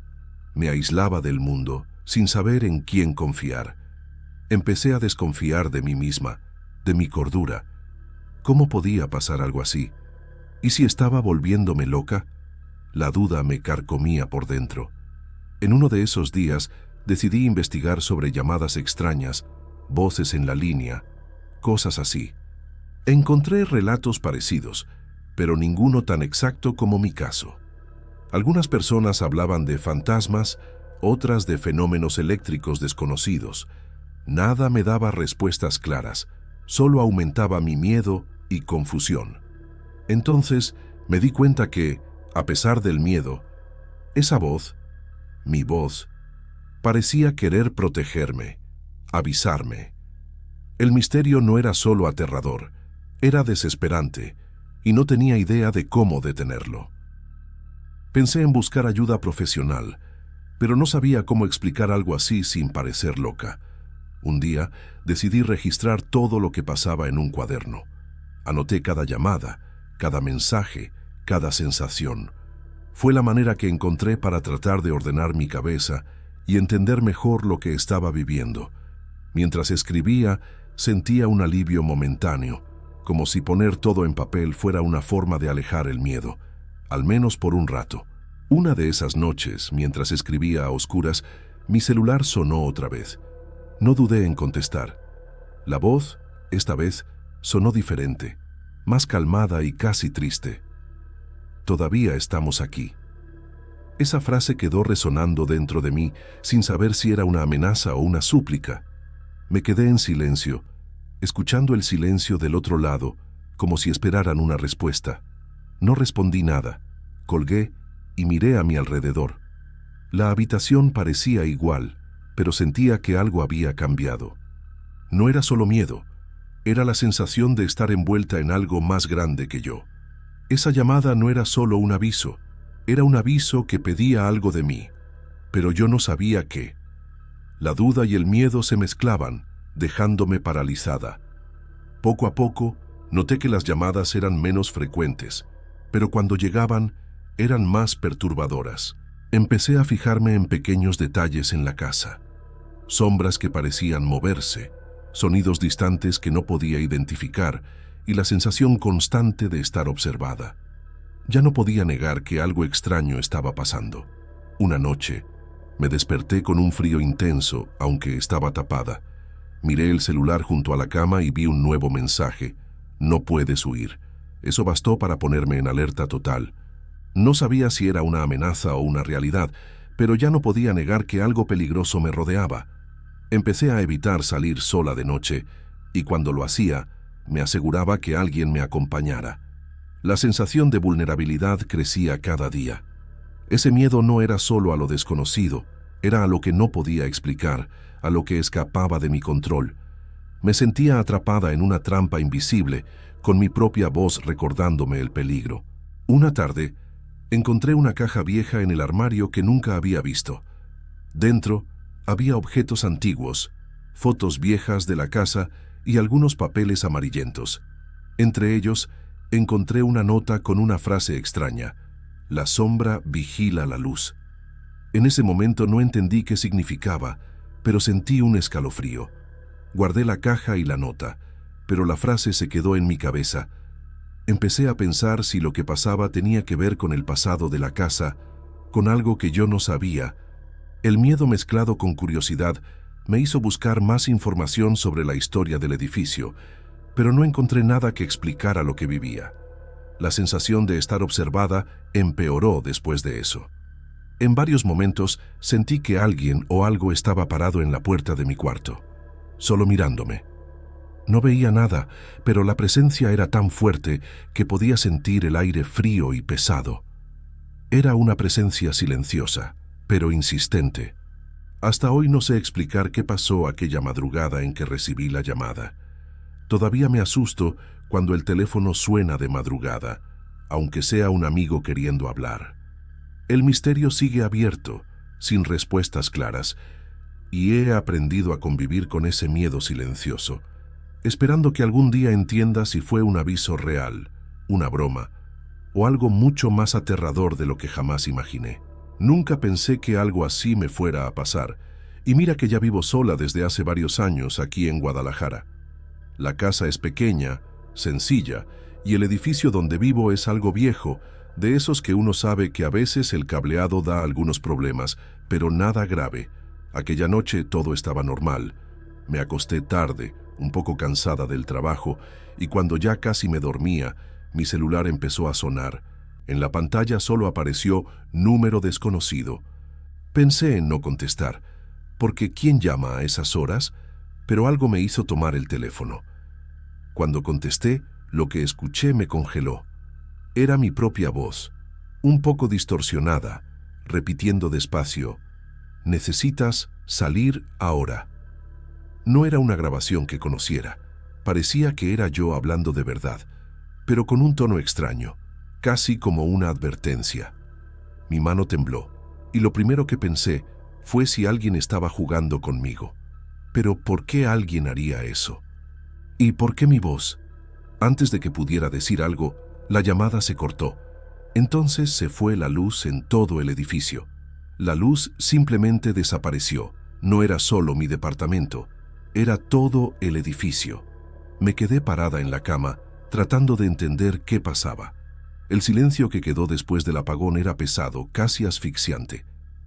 Me aislaba del mundo, sin saber en quién confiar. Empecé a desconfiar de mí misma, de mi cordura. ¿Cómo podía pasar algo así? ¿Y si estaba volviéndome loca? La duda me carcomía por dentro. En uno de esos días decidí investigar sobre llamadas extrañas, voces en la línea, cosas así. Encontré relatos parecidos, pero ninguno tan exacto como mi caso. Algunas personas hablaban de fantasmas, otras de fenómenos eléctricos desconocidos. Nada me daba respuestas claras, solo aumentaba mi miedo y confusión. Entonces me di cuenta que, a pesar del miedo, esa voz, mi voz, parecía querer protegerme, avisarme. El misterio no era solo aterrador, era desesperante, y no tenía idea de cómo detenerlo. Pensé en buscar ayuda profesional, pero no sabía cómo explicar algo así sin parecer loca. Un día decidí registrar todo lo que pasaba en un cuaderno. Anoté cada llamada, cada mensaje, cada sensación. Fue la manera que encontré para tratar de ordenar mi cabeza y entender mejor lo que estaba viviendo. Mientras escribía, sentía un alivio momentáneo, como si poner todo en papel fuera una forma de alejar el miedo, al menos por un rato. Una de esas noches, mientras escribía a oscuras, mi celular sonó otra vez. No dudé en contestar. La voz, esta vez, sonó diferente, más calmada y casi triste. Todavía estamos aquí. Esa frase quedó resonando dentro de mí, sin saber si era una amenaza o una súplica. Me quedé en silencio, escuchando el silencio del otro lado, como si esperaran una respuesta. No respondí nada. Colgué y miré a mi alrededor. La habitación parecía igual, pero sentía que algo había cambiado. No era solo miedo, era la sensación de estar envuelta en algo más grande que yo. Esa llamada no era solo un aviso, era un aviso que pedía algo de mí, pero yo no sabía qué. La duda y el miedo se mezclaban, dejándome paralizada. Poco a poco, noté que las llamadas eran menos frecuentes, pero cuando llegaban, eran más perturbadoras. Empecé a fijarme en pequeños detalles en la casa. Sombras que parecían moverse, sonidos distantes que no podía identificar y la sensación constante de estar observada. Ya no podía negar que algo extraño estaba pasando. Una noche, me desperté con un frío intenso, aunque estaba tapada. Miré el celular junto a la cama y vi un nuevo mensaje. No puedes huir. Eso bastó para ponerme en alerta total. No sabía si era una amenaza o una realidad, pero ya no podía negar que algo peligroso me rodeaba. Empecé a evitar salir sola de noche, y cuando lo hacía, me aseguraba que alguien me acompañara. La sensación de vulnerabilidad crecía cada día. Ese miedo no era solo a lo desconocido, era a lo que no podía explicar, a lo que escapaba de mi control. Me sentía atrapada en una trampa invisible, con mi propia voz recordándome el peligro. Una tarde, encontré una caja vieja en el armario que nunca había visto. Dentro había objetos antiguos, fotos viejas de la casa y algunos papeles amarillentos. Entre ellos, encontré una nota con una frase extraña: la sombra vigila la luz. En ese momento no entendí qué significaba, pero sentí un escalofrío. Guardé la caja y la nota, pero la frase se quedó en mi cabeza. Empecé a pensar si lo que pasaba tenía que ver con el pasado de la casa, con algo que yo no sabía. El miedo mezclado con curiosidad me hizo buscar más información sobre la historia del edificio, pero no encontré nada que explicara lo que vivía. La sensación de estar observada empeoró después de eso. En varios momentos sentí que alguien o algo estaba parado en la puerta de mi cuarto, solo mirándome. No veía nada, pero la presencia era tan fuerte que podía sentir el aire frío y pesado. Era una presencia silenciosa, pero insistente. Hasta hoy no sé explicar qué pasó aquella madrugada en que recibí la llamada. Todavía me asusto cuando el teléfono suena de madrugada, aunque sea un amigo queriendo hablar. El misterio sigue abierto, sin respuestas claras, y he aprendido a convivir con ese miedo silencioso, esperando que algún día entienda si fue un aviso real, una broma, o algo mucho más aterrador de lo que jamás imaginé. Nunca pensé que algo así me fuera a pasar, y mira que ya vivo sola desde hace varios años aquí en Guadalajara. La casa es pequeña, sencilla, y el edificio donde vivo es algo viejo, de esos que uno sabe que a veces el cableado da algunos problemas, pero nada grave. Aquella noche todo estaba normal. Me acosté tarde, un poco cansada del trabajo, y cuando ya casi me dormía, mi celular empezó a sonar. En la pantalla solo apareció número desconocido. Pensé en no contestar, porque ¿quién llama a esas horas? Pero algo me hizo tomar el teléfono. Cuando contesté, lo que escuché me congeló. Era mi propia voz, un poco distorsionada, repitiendo despacio: necesitas salir ahora. No era una grabación que conociera. Parecía que era yo hablando de verdad, pero con un tono extraño, casi como una advertencia. Mi mano tembló, y lo primero que pensé fue si alguien estaba jugando conmigo. Pero ¿por qué alguien haría eso? ¿Y por qué mi voz? Antes de que pudiera decir algo, la llamada se cortó. Entonces se fue la luz en todo el edificio. La luz simplemente desapareció. No era solo mi departamento, era todo el edificio. Me quedé parada en la cama, tratando de entender qué pasaba. El silencio que quedó después del apagón era pesado, casi asfixiante.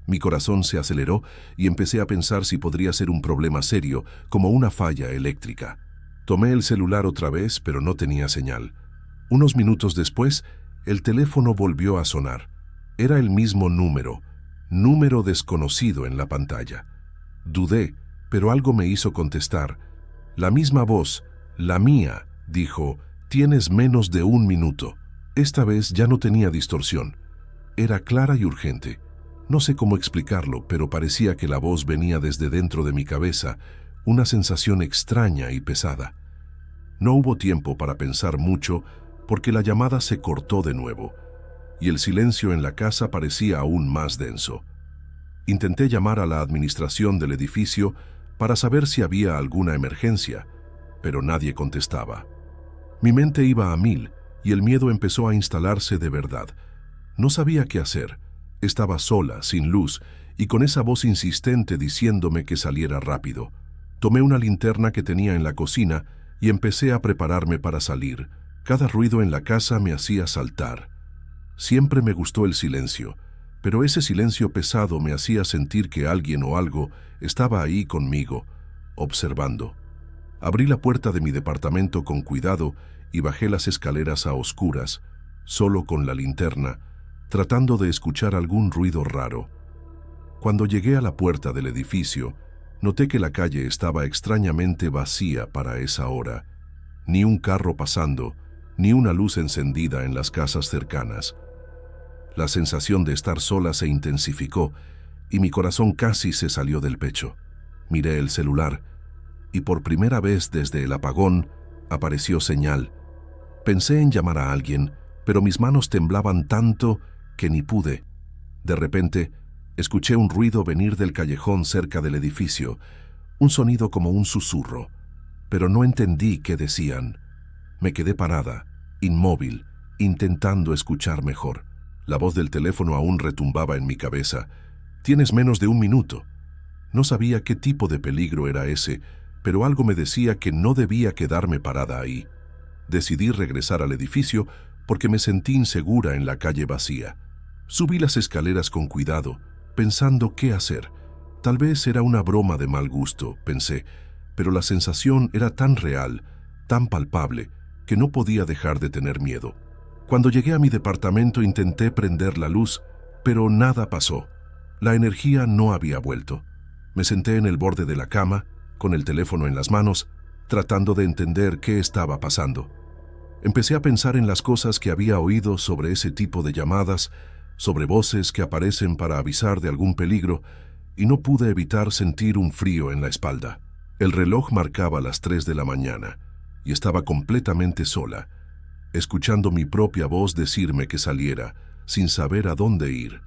Mi corazón se aceleró y empecé a pensar si podría ser un problema serio, como una falla eléctrica. Tomé el celular otra vez, pero no tenía señal. Unos minutos después, el teléfono volvió a sonar. Era el mismo número desconocido en la pantalla. Dudé, pero algo me hizo contestar. La misma voz, la mía, dijo: «Tienes menos de 1 minuto». Esta vez ya no tenía distorsión. Era clara y urgente. No sé cómo explicarlo, pero parecía que la voz venía desde dentro de mi cabeza, una sensación extraña y pesada. No hubo tiempo para pensar mucho, porque la llamada se cortó de nuevo, y el silencio en la casa parecía aún más denso. Intenté llamar a la administración del edificio para saber si había alguna emergencia, pero nadie contestaba. Mi mente iba a 1000 y el miedo empezó a instalarse de verdad. No sabía qué hacer. Estaba sola, sin luz, y con esa voz insistente diciéndome que saliera rápido. Tomé una linterna que tenía en la cocina y empecé a prepararme para salir. Cada ruido en la casa me hacía saltar. Siempre me gustó el silencio, pero ese silencio pesado me hacía sentir que alguien o algo estaba ahí conmigo, observando. Abrí la puerta de mi departamento con cuidado y bajé las escaleras a oscuras, solo con la linterna, tratando de escuchar algún ruido raro. Cuando llegué a la puerta del edificio, noté que la calle estaba extrañamente vacía para esa hora. Ni un carro pasando, ni una luz encendida en las casas cercanas. La sensación de estar sola se intensificó y mi corazón casi se salió del pecho. Miré el celular y por primera vez desde el apagón apareció señal. Pensé en llamar a alguien, pero mis manos temblaban tanto que ni pude. De repente, escuché un ruido venir del callejón cerca del edificio, un sonido como un susurro, pero no entendí qué decían. Me quedé parada, inmóvil, intentando escuchar mejor. La voz del teléfono aún retumbaba en mi cabeza. «Tienes menos de 1 minuto». No sabía qué tipo de peligro era ese, pero algo me decía que no debía quedarme parada ahí. Decidí regresar al edificio porque me sentí insegura en la calle vacía. Subí las escaleras con cuidado, pensando qué hacer. Tal vez era una broma de mal gusto, pensé, pero la sensación era tan real, tan palpable, que no podía dejar de tener miedo. Cuando llegué a mi departamento intenté prender la luz, pero nada pasó. La energía no había vuelto. Me senté en el borde de la cama, con el teléfono en las manos, tratando de entender qué estaba pasando. Empecé a pensar en las cosas que había oído sobre ese tipo de llamadas, sobre voces que aparecen para avisar de algún peligro, y no pude evitar sentir un frío en la espalda. El reloj marcaba las 3 de la mañana, y estaba completamente sola, escuchando mi propia voz decirme que saliera, sin saber a dónde ir.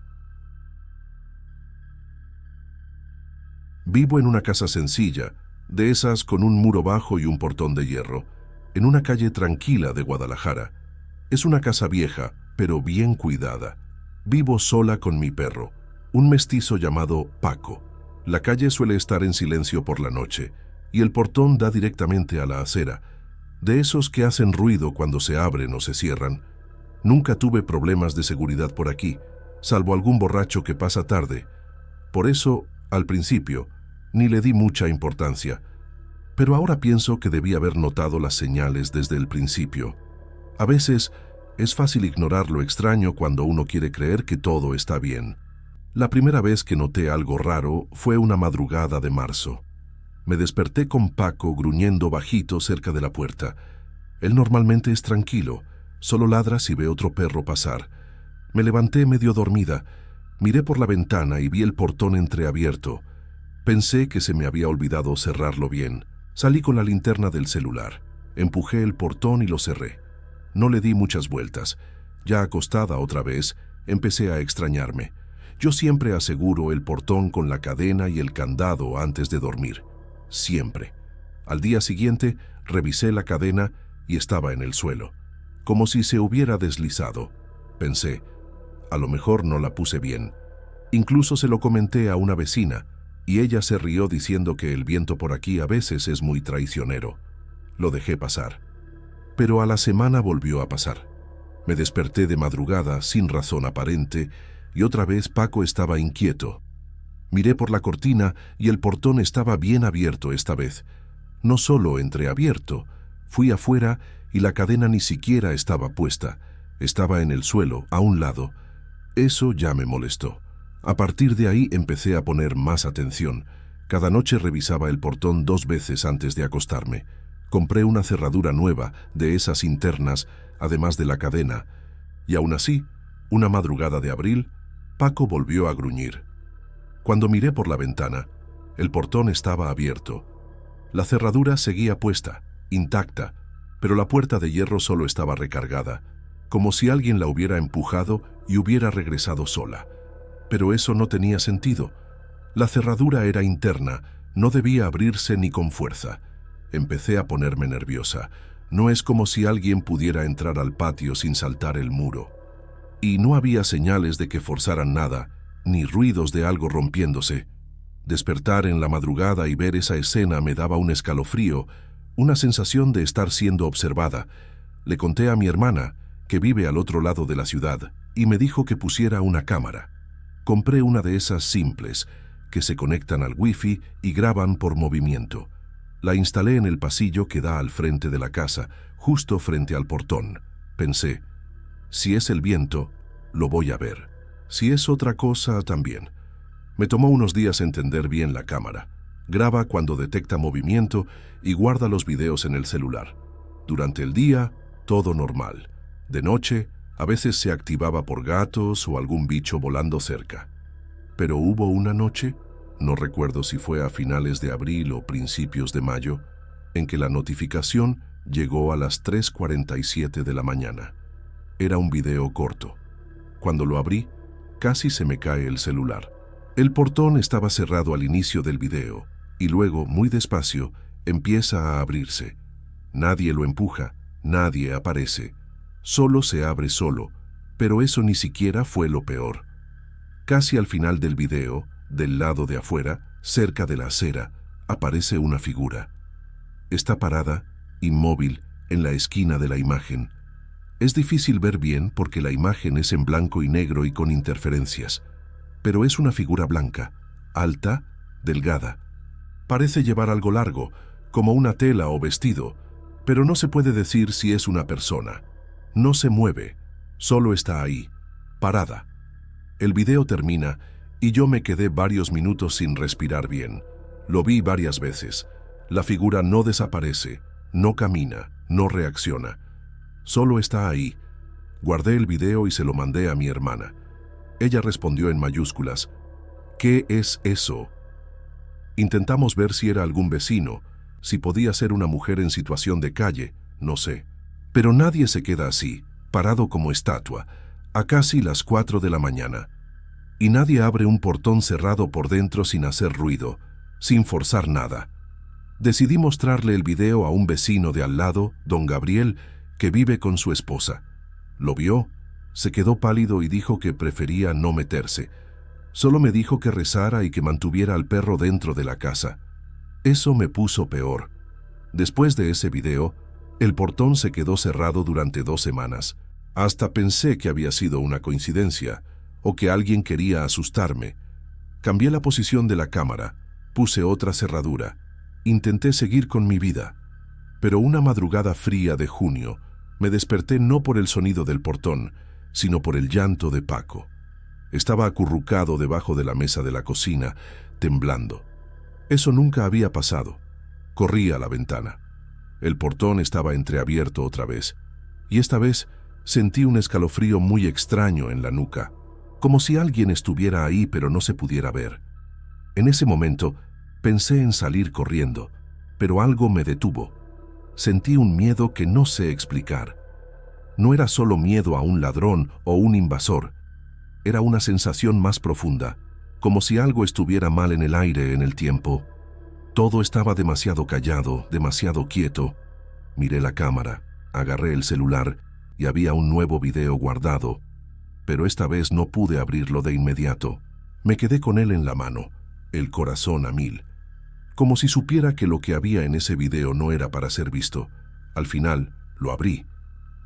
Vivo en una casa sencilla, de esas con un muro bajo y un portón de hierro, en una calle tranquila de Guadalajara. Es una casa vieja, pero bien cuidada. Vivo sola con mi perro, un mestizo llamado Paco. La calle suele estar en silencio por la noche, y el portón da directamente a la acera, de esos que hacen ruido cuando se abren o se cierran. Nunca tuve problemas de seguridad por aquí, salvo algún borracho que pasa tarde. Por eso, al principio, ni le di mucha importancia. Pero ahora pienso que debí haber notado las señales desde el principio. A veces, es fácil ignorar lo extraño cuando uno quiere creer que todo está bien. La primera vez que noté algo raro fue una madrugada de marzo. Me desperté con Paco gruñendo bajito cerca de la puerta. Él normalmente es tranquilo, solo ladra si ve otro perro pasar. Me levanté medio dormida, miré por la ventana y vi el portón entreabierto. Pensé que se me había olvidado cerrarlo bien. Salí con la linterna del celular, empujé el portón y lo cerré. No le di muchas vueltas. Ya acostada otra vez, empecé a extrañarme. Yo siempre aseguro el portón con la cadena y el candado antes de dormir. Siempre. Al día siguiente, revisé la cadena y estaba en el suelo, como si se hubiera deslizado. Pensé, a lo mejor no la puse bien. Incluso se lo comenté a una vecina, y ella se rió diciendo que el viento por aquí a veces es muy traicionero. Lo dejé pasar. Pero a la semana volvió a pasar. Me desperté de madrugada sin razón aparente y otra vez Paco estaba inquieto. Miré por la cortina y el portón estaba bien abierto esta vez. No solo entreabierto, fui afuera y la cadena ni siquiera estaba puesta. Estaba en el suelo, a un lado. Eso ya me molestó. A partir de ahí empecé a poner más atención. Cada noche revisaba el portón 2 veces antes de acostarme. Compré una cerradura nueva, de esas internas, además de la cadena. Y aún así, una madrugada de abril, Paco volvió a gruñir. Cuando miré por la ventana, el portón estaba abierto. La cerradura seguía puesta, intacta, pero la puerta de hierro solo estaba recargada, como si alguien la hubiera empujado y hubiera regresado sola. Pero eso no tenía sentido. La cerradura era interna, no debía abrirse ni con fuerza. Empecé a ponerme nerviosa. No es como si alguien pudiera entrar al patio sin saltar el muro. Y no había señales de que forzaran nada, ni ruidos de algo rompiéndose. Despertar en la madrugada y ver esa escena me daba un escalofrío, una sensación de estar siendo observada. Le conté a mi hermana, que vive al otro lado de la ciudad, y me dijo que pusiera una cámara. Compré una de esas simples, que se conectan al wifi y graban por movimiento. La instalé en el pasillo que da al frente de la casa, justo frente al portón. Pensé, si es el viento, lo voy a ver. Si es otra cosa, también. Me tomó unos días entender bien la cámara. Graba cuando detecta movimiento y guarda los videos en el celular. Durante el día, todo normal. De noche, a veces se activaba por gatos o algún bicho volando cerca. Pero hubo una noche, no recuerdo si fue a finales de abril o principios de mayo, en que la notificación llegó a las 3:47 de la mañana. Era un video corto. Cuando lo abrí, casi se me cae el celular. El portón estaba cerrado al inicio del video y luego, muy despacio, empieza a abrirse. Nadie lo empuja, nadie aparece. Solo se abre solo, pero eso ni siquiera fue lo peor. Casi al final del video, del lado de afuera, cerca de la acera, aparece una figura. Está parada, inmóvil, en la esquina de la imagen. Es difícil ver bien porque la imagen es en blanco y negro y con interferencias, pero es una figura blanca, alta, delgada. Parece llevar algo largo, como una tela o vestido, pero no se puede decir si es una persona. No se mueve, solo está ahí, parada. El video termina y yo me quedé varios minutos sin respirar bien. Lo vi varias veces. La figura no desaparece, no camina, no reacciona. Solo está ahí. Guardé el video y se lo mandé a mi hermana. Ella respondió en mayúsculas, ¿qué es eso? Intentamos ver si era algún vecino, si podía ser una mujer en situación de calle, no sé. Pero nadie se queda así, parado como estatua, a casi las 4 de la mañana. Y nadie abre un portón cerrado por dentro sin hacer ruido, sin forzar nada. Decidí mostrarle el video a un vecino de al lado, don Gabriel, que vive con su esposa. Lo vio, se quedó pálido y dijo que prefería no meterse. Solo me dijo que rezara y que mantuviera al perro dentro de la casa. Eso me puso peor. Después de ese video, el portón se quedó cerrado durante 2 semanas. Hasta pensé que había sido una coincidencia o que alguien quería asustarme. Cambié la posición de la cámara, puse otra cerradura. Intenté seguir con mi vida. Pero una madrugada fría de junio, me desperté no por el sonido del portón, sino por el llanto de Paco. Estaba acurrucado debajo de la mesa de la cocina, temblando. Eso nunca había pasado. Corrí a la ventana. El portón estaba entreabierto otra vez, y esta vez sentí un escalofrío muy extraño en la nuca, como si alguien estuviera ahí pero no se pudiera ver. En ese momento pensé en salir corriendo, pero algo me detuvo. Sentí un miedo que no sé explicar. No era solo miedo a un ladrón o un invasor. Era una sensación más profunda, como si algo estuviera mal en el aire en el tiempo. Todo estaba demasiado callado, demasiado quieto. Miré la cámara, agarré el celular y había un nuevo video guardado, pero esta vez no pude abrirlo de inmediato. Me quedé con él en la mano, el corazón a 1000, como si supiera que lo que había en ese video no era para ser visto. Al final, lo abrí.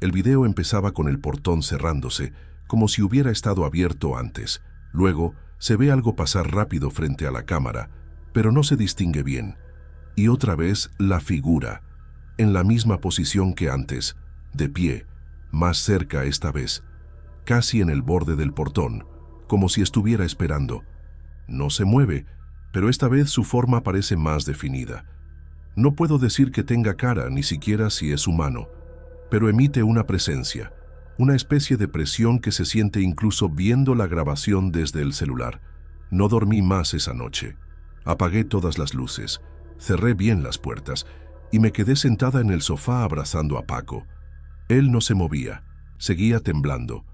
El video empezaba con el portón cerrándose, como si hubiera estado abierto antes. Luego, se ve algo pasar rápido frente a la cámara, pero no se distingue bien. Y otra vez la figura, en la misma posición que antes, de pie, más cerca esta vez, casi en el borde del portón, como si estuviera esperando. No se mueve, pero esta vez su forma parece más definida. No puedo decir que tenga cara, ni siquiera si es humano, pero emite una presencia, una especie de presión que se siente incluso viendo la grabación desde el celular. No dormí más esa noche. Apagué todas las luces, cerré bien las puertas y me quedé sentada en el sofá abrazando a Paco. Él no se movía, seguía temblando.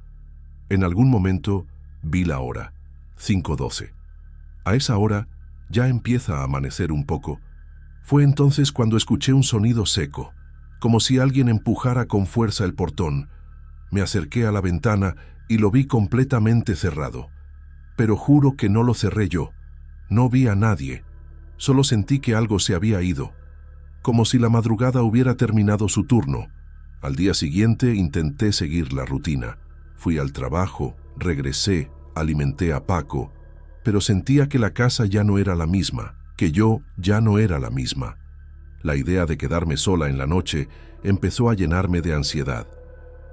En algún momento vi la hora, 5:12. A esa hora ya empieza a amanecer un poco. Fue entonces cuando escuché un sonido seco, como si alguien empujara con fuerza el portón. Me acerqué a la ventana y lo vi completamente cerrado. Pero juro que no lo cerré yo. No vi a nadie. Solo sentí que algo se había ido, como si la madrugada hubiera terminado su turno. Al día siguiente intenté seguir la rutina. Fui al trabajo, regresé, alimenté a Paco, pero sentía que la casa ya no era la misma, que yo ya no era la misma. La idea de quedarme sola en la noche empezó a llenarme de ansiedad.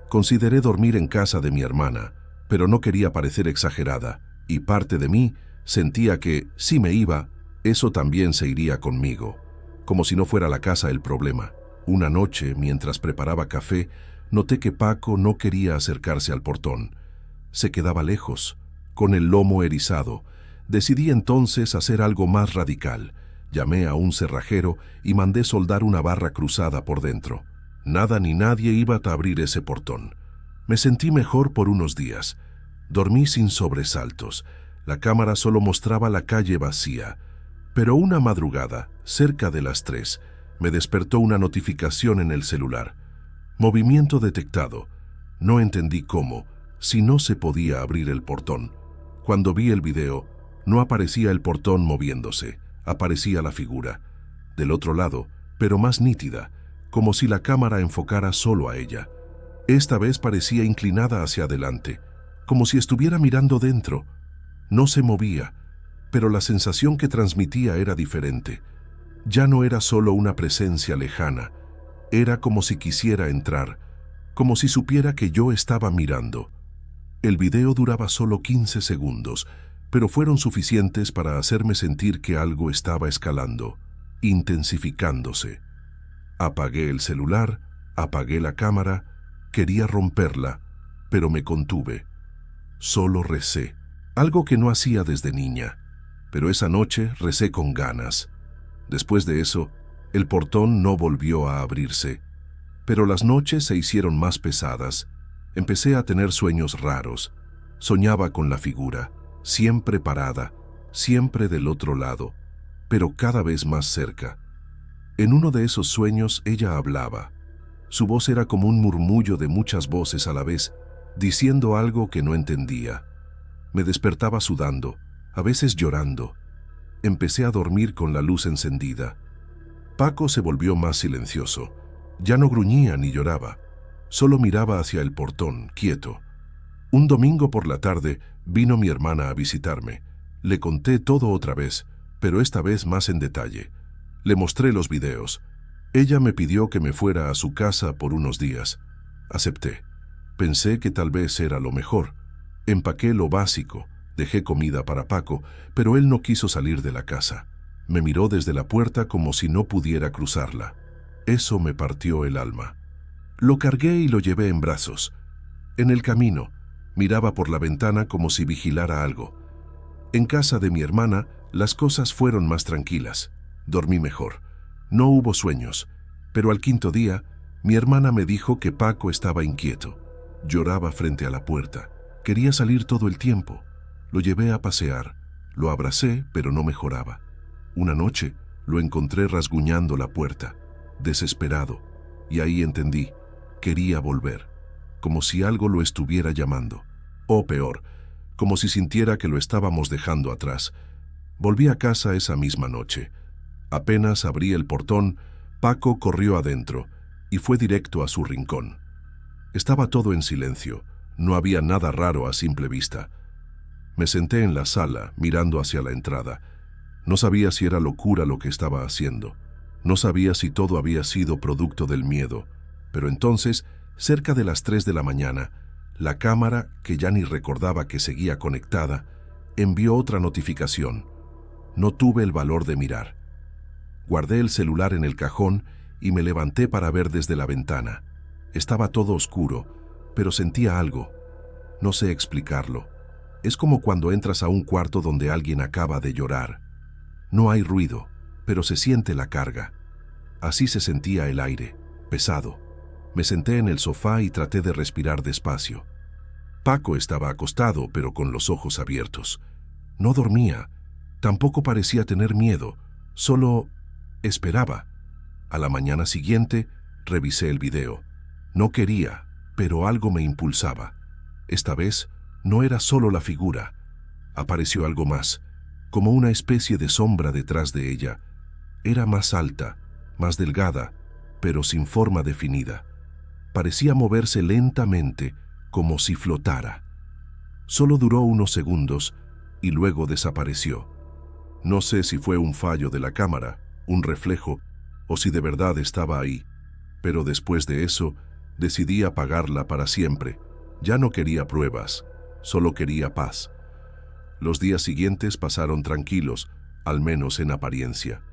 Consideré dormir en casa de mi hermana, pero no quería parecer exagerada, y parte de mí sentía que, si me iba, eso también se iría conmigo, como si no fuera la casa el problema. Una noche, mientras preparaba café, noté que Paco no quería acercarse al portón. Se quedaba lejos, con el lomo erizado. Decidí entonces hacer algo más radical. Llamé a un cerrajero y mandé soldar una barra cruzada por dentro. Nada ni nadie iba a abrir ese portón. Me sentí mejor por unos días. Dormí sin sobresaltos. La cámara solo mostraba la calle vacía. Pero una madrugada, cerca de las 3, me despertó una notificación en el celular. Movimiento detectado. No entendí cómo, si no se podía abrir el portón. Cuando vi el video, no aparecía el portón moviéndose, aparecía la figura. Del otro lado, pero más nítida, como si la cámara enfocara solo a ella. Esta vez parecía inclinada hacia adelante, como si estuviera mirando dentro. No se movía, pero la sensación que transmitía era diferente. Ya no era solo una presencia lejana, era como si quisiera entrar, como si supiera que yo estaba mirando. El video duraba solo 15 segundos, pero fueron suficientes para hacerme sentir que algo estaba escalando, intensificándose. Apagué el celular, apagué la cámara, quería romperla, pero me contuve. Solo recé, algo que no hacía desde niña, pero esa noche recé con ganas. Después de eso, el portón no volvió a abrirse, pero las noches se hicieron más pesadas. Empecé a tener sueños raros. Soñaba con la figura, siempre parada, siempre del otro lado, pero cada vez más cerca. En uno de esos sueños ella hablaba. Su voz era como un murmullo de muchas voces a la vez, diciendo algo que no entendía. Me despertaba sudando, a veces llorando. Empecé a dormir con la luz encendida. Paco se volvió más silencioso. Ya no gruñía ni lloraba. Solo miraba hacia el portón, quieto. Un domingo por la tarde vino mi hermana a visitarme. Le conté todo otra vez, pero esta vez más en detalle. Le mostré los videos. Ella me pidió que me fuera a su casa por unos días. Acepté. Pensé que tal vez era lo mejor. Empaqué lo básico, dejé comida para Paco, pero él no quiso salir de la casa. Me miró desde la puerta como si no pudiera cruzarla. Eso me partió el alma. Lo cargué y lo llevé en brazos. En el camino, miraba por la ventana como si vigilara algo. En casa de mi hermana, las cosas fueron más tranquilas. Dormí mejor. No hubo sueños, pero al 5.º día, mi hermana me dijo que Paco estaba inquieto. Lloraba frente a la puerta. Quería salir todo el tiempo. Lo llevé a pasear. Lo abracé, pero no mejoraba. Una noche, lo encontré rasguñando la puerta, desesperado, y ahí entendí. Quería volver, como si algo lo estuviera llamando. O peor, como si sintiera que lo estábamos dejando atrás. Volví a casa esa misma noche. Apenas abrí el portón, Paco corrió adentro y fue directo a su rincón. Estaba todo en silencio, No había nada raro a simple vista. Me senté en la sala, mirando hacia la entrada. No sabía si era locura lo que estaba haciendo. No sabía si todo había sido producto del miedo. Pero entonces, cerca de las 3 de la mañana, la cámara, que ya ni recordaba que seguía conectada, envió otra notificación. No tuve el valor de mirar. Guardé el celular en el cajón y me levanté para ver desde la ventana. Estaba todo oscuro, pero sentía algo. No sé explicarlo. Es como cuando entras a un cuarto donde alguien acaba de llorar. No hay ruido, pero se siente la carga. Así se sentía el aire, pesado. Me senté en el sofá y traté de respirar despacio. Paco estaba acostado, pero con los ojos abiertos. No dormía, tampoco parecía tener miedo, solo esperaba. A la mañana siguiente, revisé el video. No quería, pero algo me impulsaba. Esta vez, no era solo la figura. Apareció algo más, como una especie de sombra detrás de ella. Era más alta, más delgada, pero sin forma definida. Parecía moverse lentamente, como si flotara. Solo duró unos segundos y luego desapareció. No sé si fue un fallo de la cámara, un reflejo, o si de verdad estaba ahí. Pero después de eso, decidí apagarla para siempre. Ya no quería pruebas, solo quería paz. Los días siguientes pasaron tranquilos, al menos en apariencia.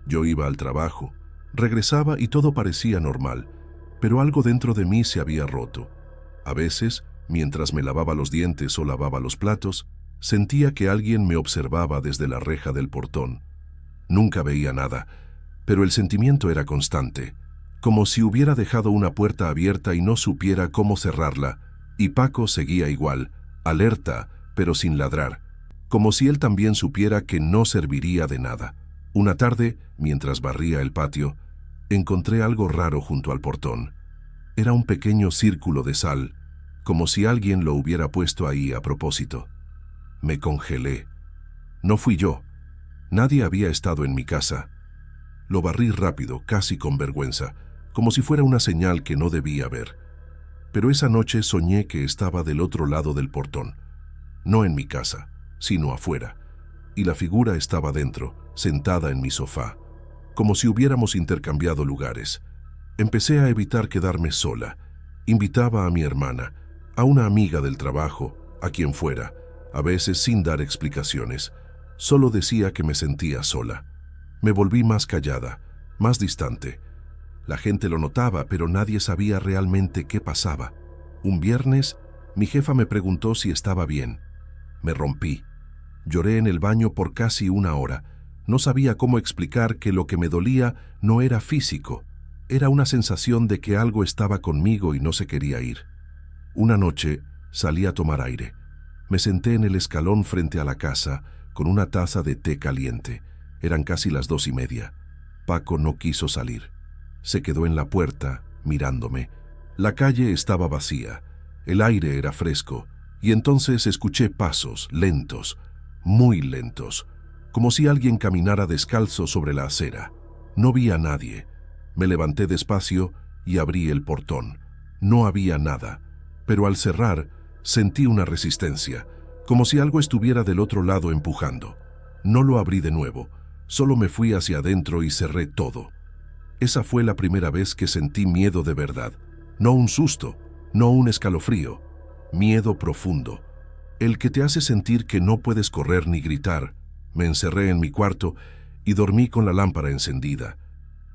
Yo iba al trabajo, regresaba y todo parecía normal, pero algo dentro de mí se había roto. A veces, mientras me lavaba los dientes o lavaba los platos, sentía que alguien me observaba desde la reja del portón. Nunca veía nada, pero el sentimiento era constante, como si hubiera dejado una puerta abierta y no supiera cómo cerrarla, y Paco seguía igual, alerta, pero sin ladrar, como si él también supiera que no serviría de nada. Una tarde, mientras barría el patio, encontré algo raro junto al portón. Era un pequeño círculo de sal, como si alguien lo hubiera puesto ahí a propósito. Me congelé. No fui yo. Nadie había estado en mi casa. Lo barrí rápido, casi con vergüenza, como si fuera una señal que no debía ver. Pero esa noche soñé que estaba del otro lado del portón. No en mi casa, sino afuera. Y la figura estaba dentro, sentada en mi sofá, como si hubiéramos intercambiado lugares. Empecé a evitar quedarme sola. Invitaba a mi hermana, a una amiga del trabajo, a quien fuera, a veces sin dar explicaciones. Solo decía que me sentía sola. Me volví más callada, más distante. La gente lo notaba, pero nadie sabía realmente qué pasaba. Un viernes, mi jefa me preguntó si estaba bien. Me rompí. Lloré en el baño por casi una hora. No sabía cómo explicar que lo que me dolía no era físico. Era una sensación de que algo estaba conmigo y no se quería ir. Una noche salí a tomar aire. Me senté en el escalón frente a la casa con una taza de té caliente. Eran casi las 2:30. Paco no quiso salir. Se quedó en la puerta, mirándome. La calle estaba vacía. El aire era fresco. Y entonces escuché pasos, lentos, muy lentos, como si alguien caminara descalzo sobre la acera. No vi a nadie. Me levanté despacio y abrí el portón. No había nada, pero al cerrar sentí una resistencia, como si algo estuviera del otro lado empujando. No lo abrí de nuevo, solo me fui hacia adentro y cerré todo. Esa fue la primera vez que sentí miedo de verdad. No un susto, no un escalofrío. Miedo profundo. El que te hace sentir que no puedes correr ni gritar. Me encerré en mi cuarto y dormí con la lámpara encendida.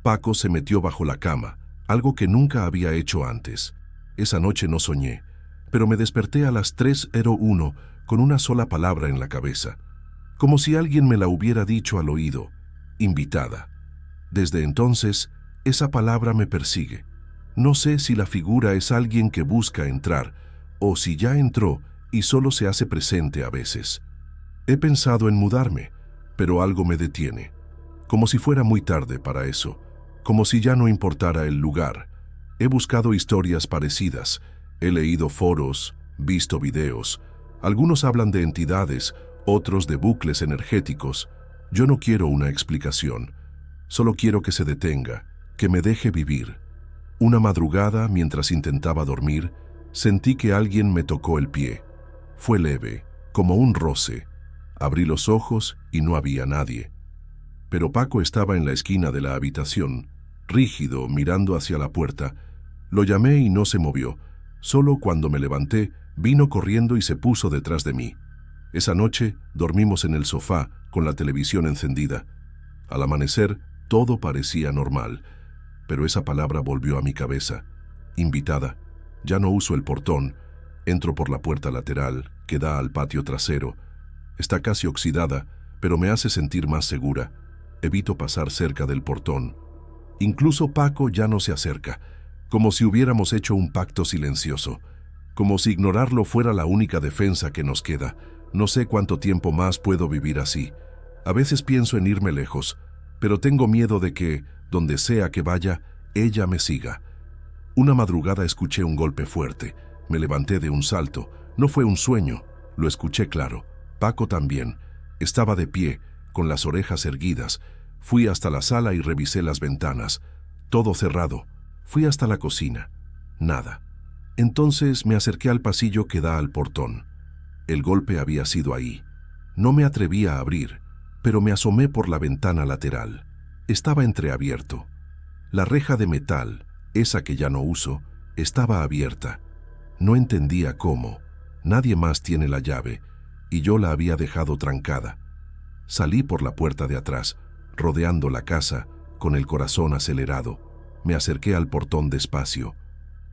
Paco se metió bajo la cama, algo que nunca había hecho antes. Esa noche no soñé, pero me desperté a las 3:01 con una sola palabra en la cabeza, como si alguien me la hubiera dicho al oído: invitada. Desde entonces, esa palabra me persigue. No sé si la figura es alguien que busca entrar, o si ya entró y solo se hace presente a veces. He pensado en mudarme, pero algo me detiene. Como si fuera muy tarde para eso, como si ya no importara el lugar. He buscado historias parecidas, he leído foros, visto videos. Algunos hablan de entidades, otros de bucles energéticos. Yo no quiero una explicación, solo quiero que se detenga, que me deje vivir. Una madrugada, mientras intentaba dormir, Sentí que alguien me tocó el pie. Fue leve, como un roce. Abrí los ojos y no había nadie. Pero Paco estaba en la esquina de la habitación, rígido, mirando hacia la puerta. Lo llamé y no se movió. Solo cuando me levanté, vino corriendo y se puso detrás de mí. Esa noche dormimos en el sofá, con la televisión encendida. Al amanecer, todo parecía normal, pero esa palabra volvió a mi cabeza. Invitada. Ya no uso el portón. Entro por la puerta lateral, que da al patio trasero. Está casi oxidada, pero me hace sentir más segura. Evito pasar cerca del portón. Incluso Paco ya no se acerca, como si hubiéramos hecho un pacto silencioso, como si ignorarlo fuera la única defensa que nos queda. No sé cuánto tiempo más puedo vivir así. A veces pienso en irme lejos, pero tengo miedo de que, donde sea que vaya, ella me siga. Una madrugada escuché un golpe fuerte. Me levanté de un salto. No fue un sueño, lo escuché claro. Paco también. Estaba de pie, con las orejas erguidas. Fui hasta la sala y revisé las ventanas. Todo cerrado. Fui hasta la cocina. Nada. Entonces me acerqué al pasillo que da al portón. El golpe había sido ahí. No me atreví a abrir, pero me asomé por la ventana lateral. Estaba entreabierto. La reja de metal, esa que ya no uso, estaba abierta. No entendía cómo. Nadie más tiene la llave, y yo la había dejado trancada. Salí por la puerta de atrás, rodeando la casa, con el corazón acelerado. Me acerqué al portón despacio.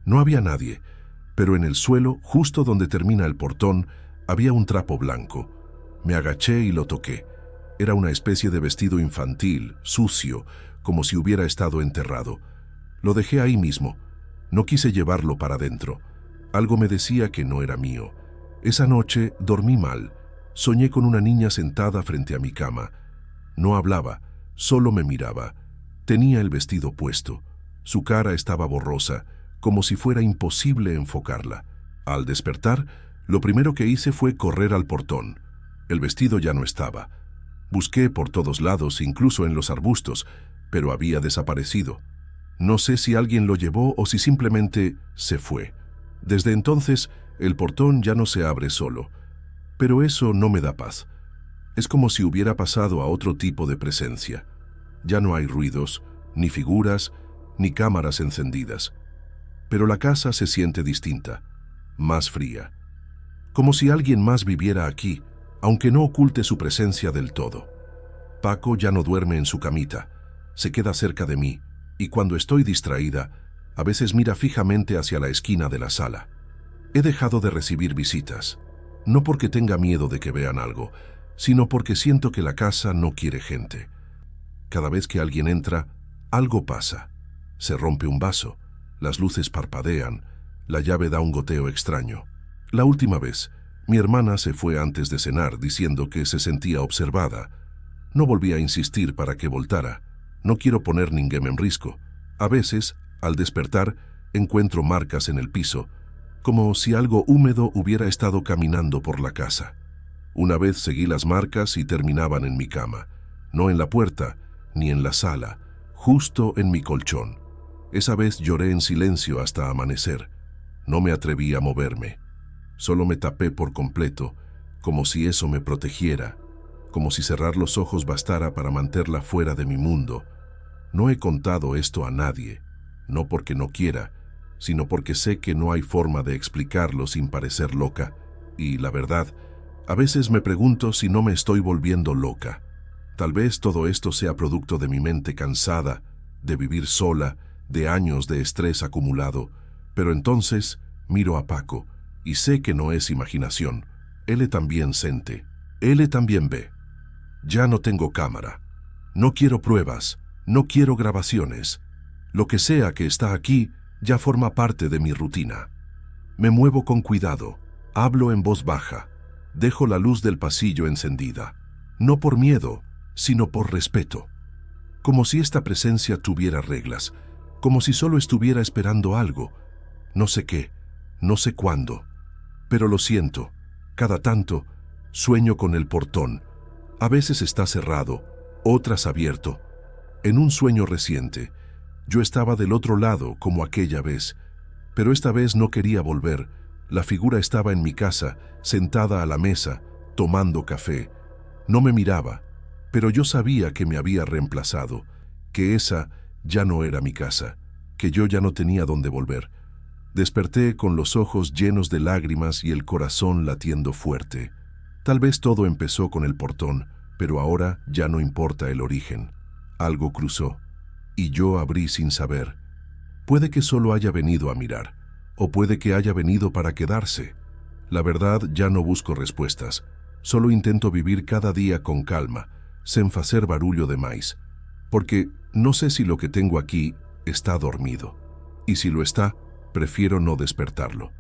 No había nadie, pero en el suelo, justo donde termina el portón, había un trapo blanco. Me agaché y lo toqué. Era una especie de vestido infantil, sucio, como si hubiera estado enterrado. Lo dejé ahí mismo. No quise llevarlo para adentro. Algo me decía que no era mío. Esa noche dormí mal. Soñé con una niña sentada frente a mi cama. No hablaba, solo me miraba. Tenía el vestido puesto. Su cara estaba borrosa, como si fuera imposible enfocarla. Al despertar, lo primero que hice fue correr al portón. El vestido ya no estaba. Busqué por todos lados, incluso en los arbustos, pero había desaparecido. No sé si alguien lo llevó o si simplemente se fue. Desde entonces, el portón ya no se abre solo. Pero eso no me da paz. Es como si hubiera pasado a otro tipo de presencia. Ya no hay ruidos, ni figuras, ni cámaras encendidas. Pero la casa se siente distinta, más fría. Como si alguien más viviera aquí, aunque no oculte su presencia del todo. Paco ya no duerme en su camita, se queda cerca de mí, y cuando estoy distraída, a veces mira fijamente hacia la esquina de la sala. He dejado de recibir visitas, no porque tenga miedo de que vean algo, sino porque siento que la casa no quiere gente. Cada vez que alguien entra, algo pasa. Se rompe un vaso, las luces parpadean, la llave da un goteo extraño. La última vez, mi hermana se fue antes de cenar diciendo que se sentía observada. No volví a insistir para que voltara. No quiero poner ninguém en riesgo. A veces, al despertar, encuentro marcas en el piso, como si algo húmedo hubiera estado caminando por la casa. Una vez seguí las marcas y terminaban en mi cama, no en la puerta, ni en la sala, justo en mi colchón. Esa vez lloré en silencio hasta amanecer. No me atreví a moverme. Solo me tapé por completo, como si eso me protegiera, como si cerrar los ojos bastara para mantenerla fuera de mi mundo. No he contado esto a nadie, no porque no quiera, sino porque sé que no hay forma de explicarlo sin parecer loca, y la verdad, a veces me pregunto si no me estoy volviendo loca. Tal vez todo esto sea producto de mi mente cansada, de vivir sola, de años de estrés acumulado, pero entonces miro a Paco y sé que no es imaginación. Él también siente, él también ve. Ya no tengo cámara, no quiero pruebas, no quiero grabaciones. Lo que sea que está aquí ya forma parte de mi rutina. Me muevo con cuidado, hablo en voz baja, dejo la luz del pasillo encendida, no por miedo, sino por respeto. Como si esta presencia tuviera reglas, como si solo estuviera esperando algo. No sé qué, no sé cuándo, pero lo siento. Cada tanto, sueño con el portón. A veces está cerrado, otras abierto. En un sueño reciente, yo estaba del otro lado como aquella vez, Pero esta vez no quería volver. La figura estaba en mi casa, sentada a la mesa, tomando café. No me miraba, pero yo sabía que me había reemplazado, que esa ya no era mi casa, que yo ya no tenía dónde volver. Desperté con los ojos llenos de lágrimas y el corazón latiendo fuerte. Tal vez todo empezó con el portón, pero ahora ya no importa el origen. Algo cruzó, y yo abrí sin saber. Puede que solo haya venido a mirar, o puede que haya venido para quedarse. La verdad, ya no busco respuestas. Solo intento vivir cada día con calma, sin hacer barullo de más. Porque no sé si lo que tengo aquí está dormido. Y si lo está, prefiero no despertarlo.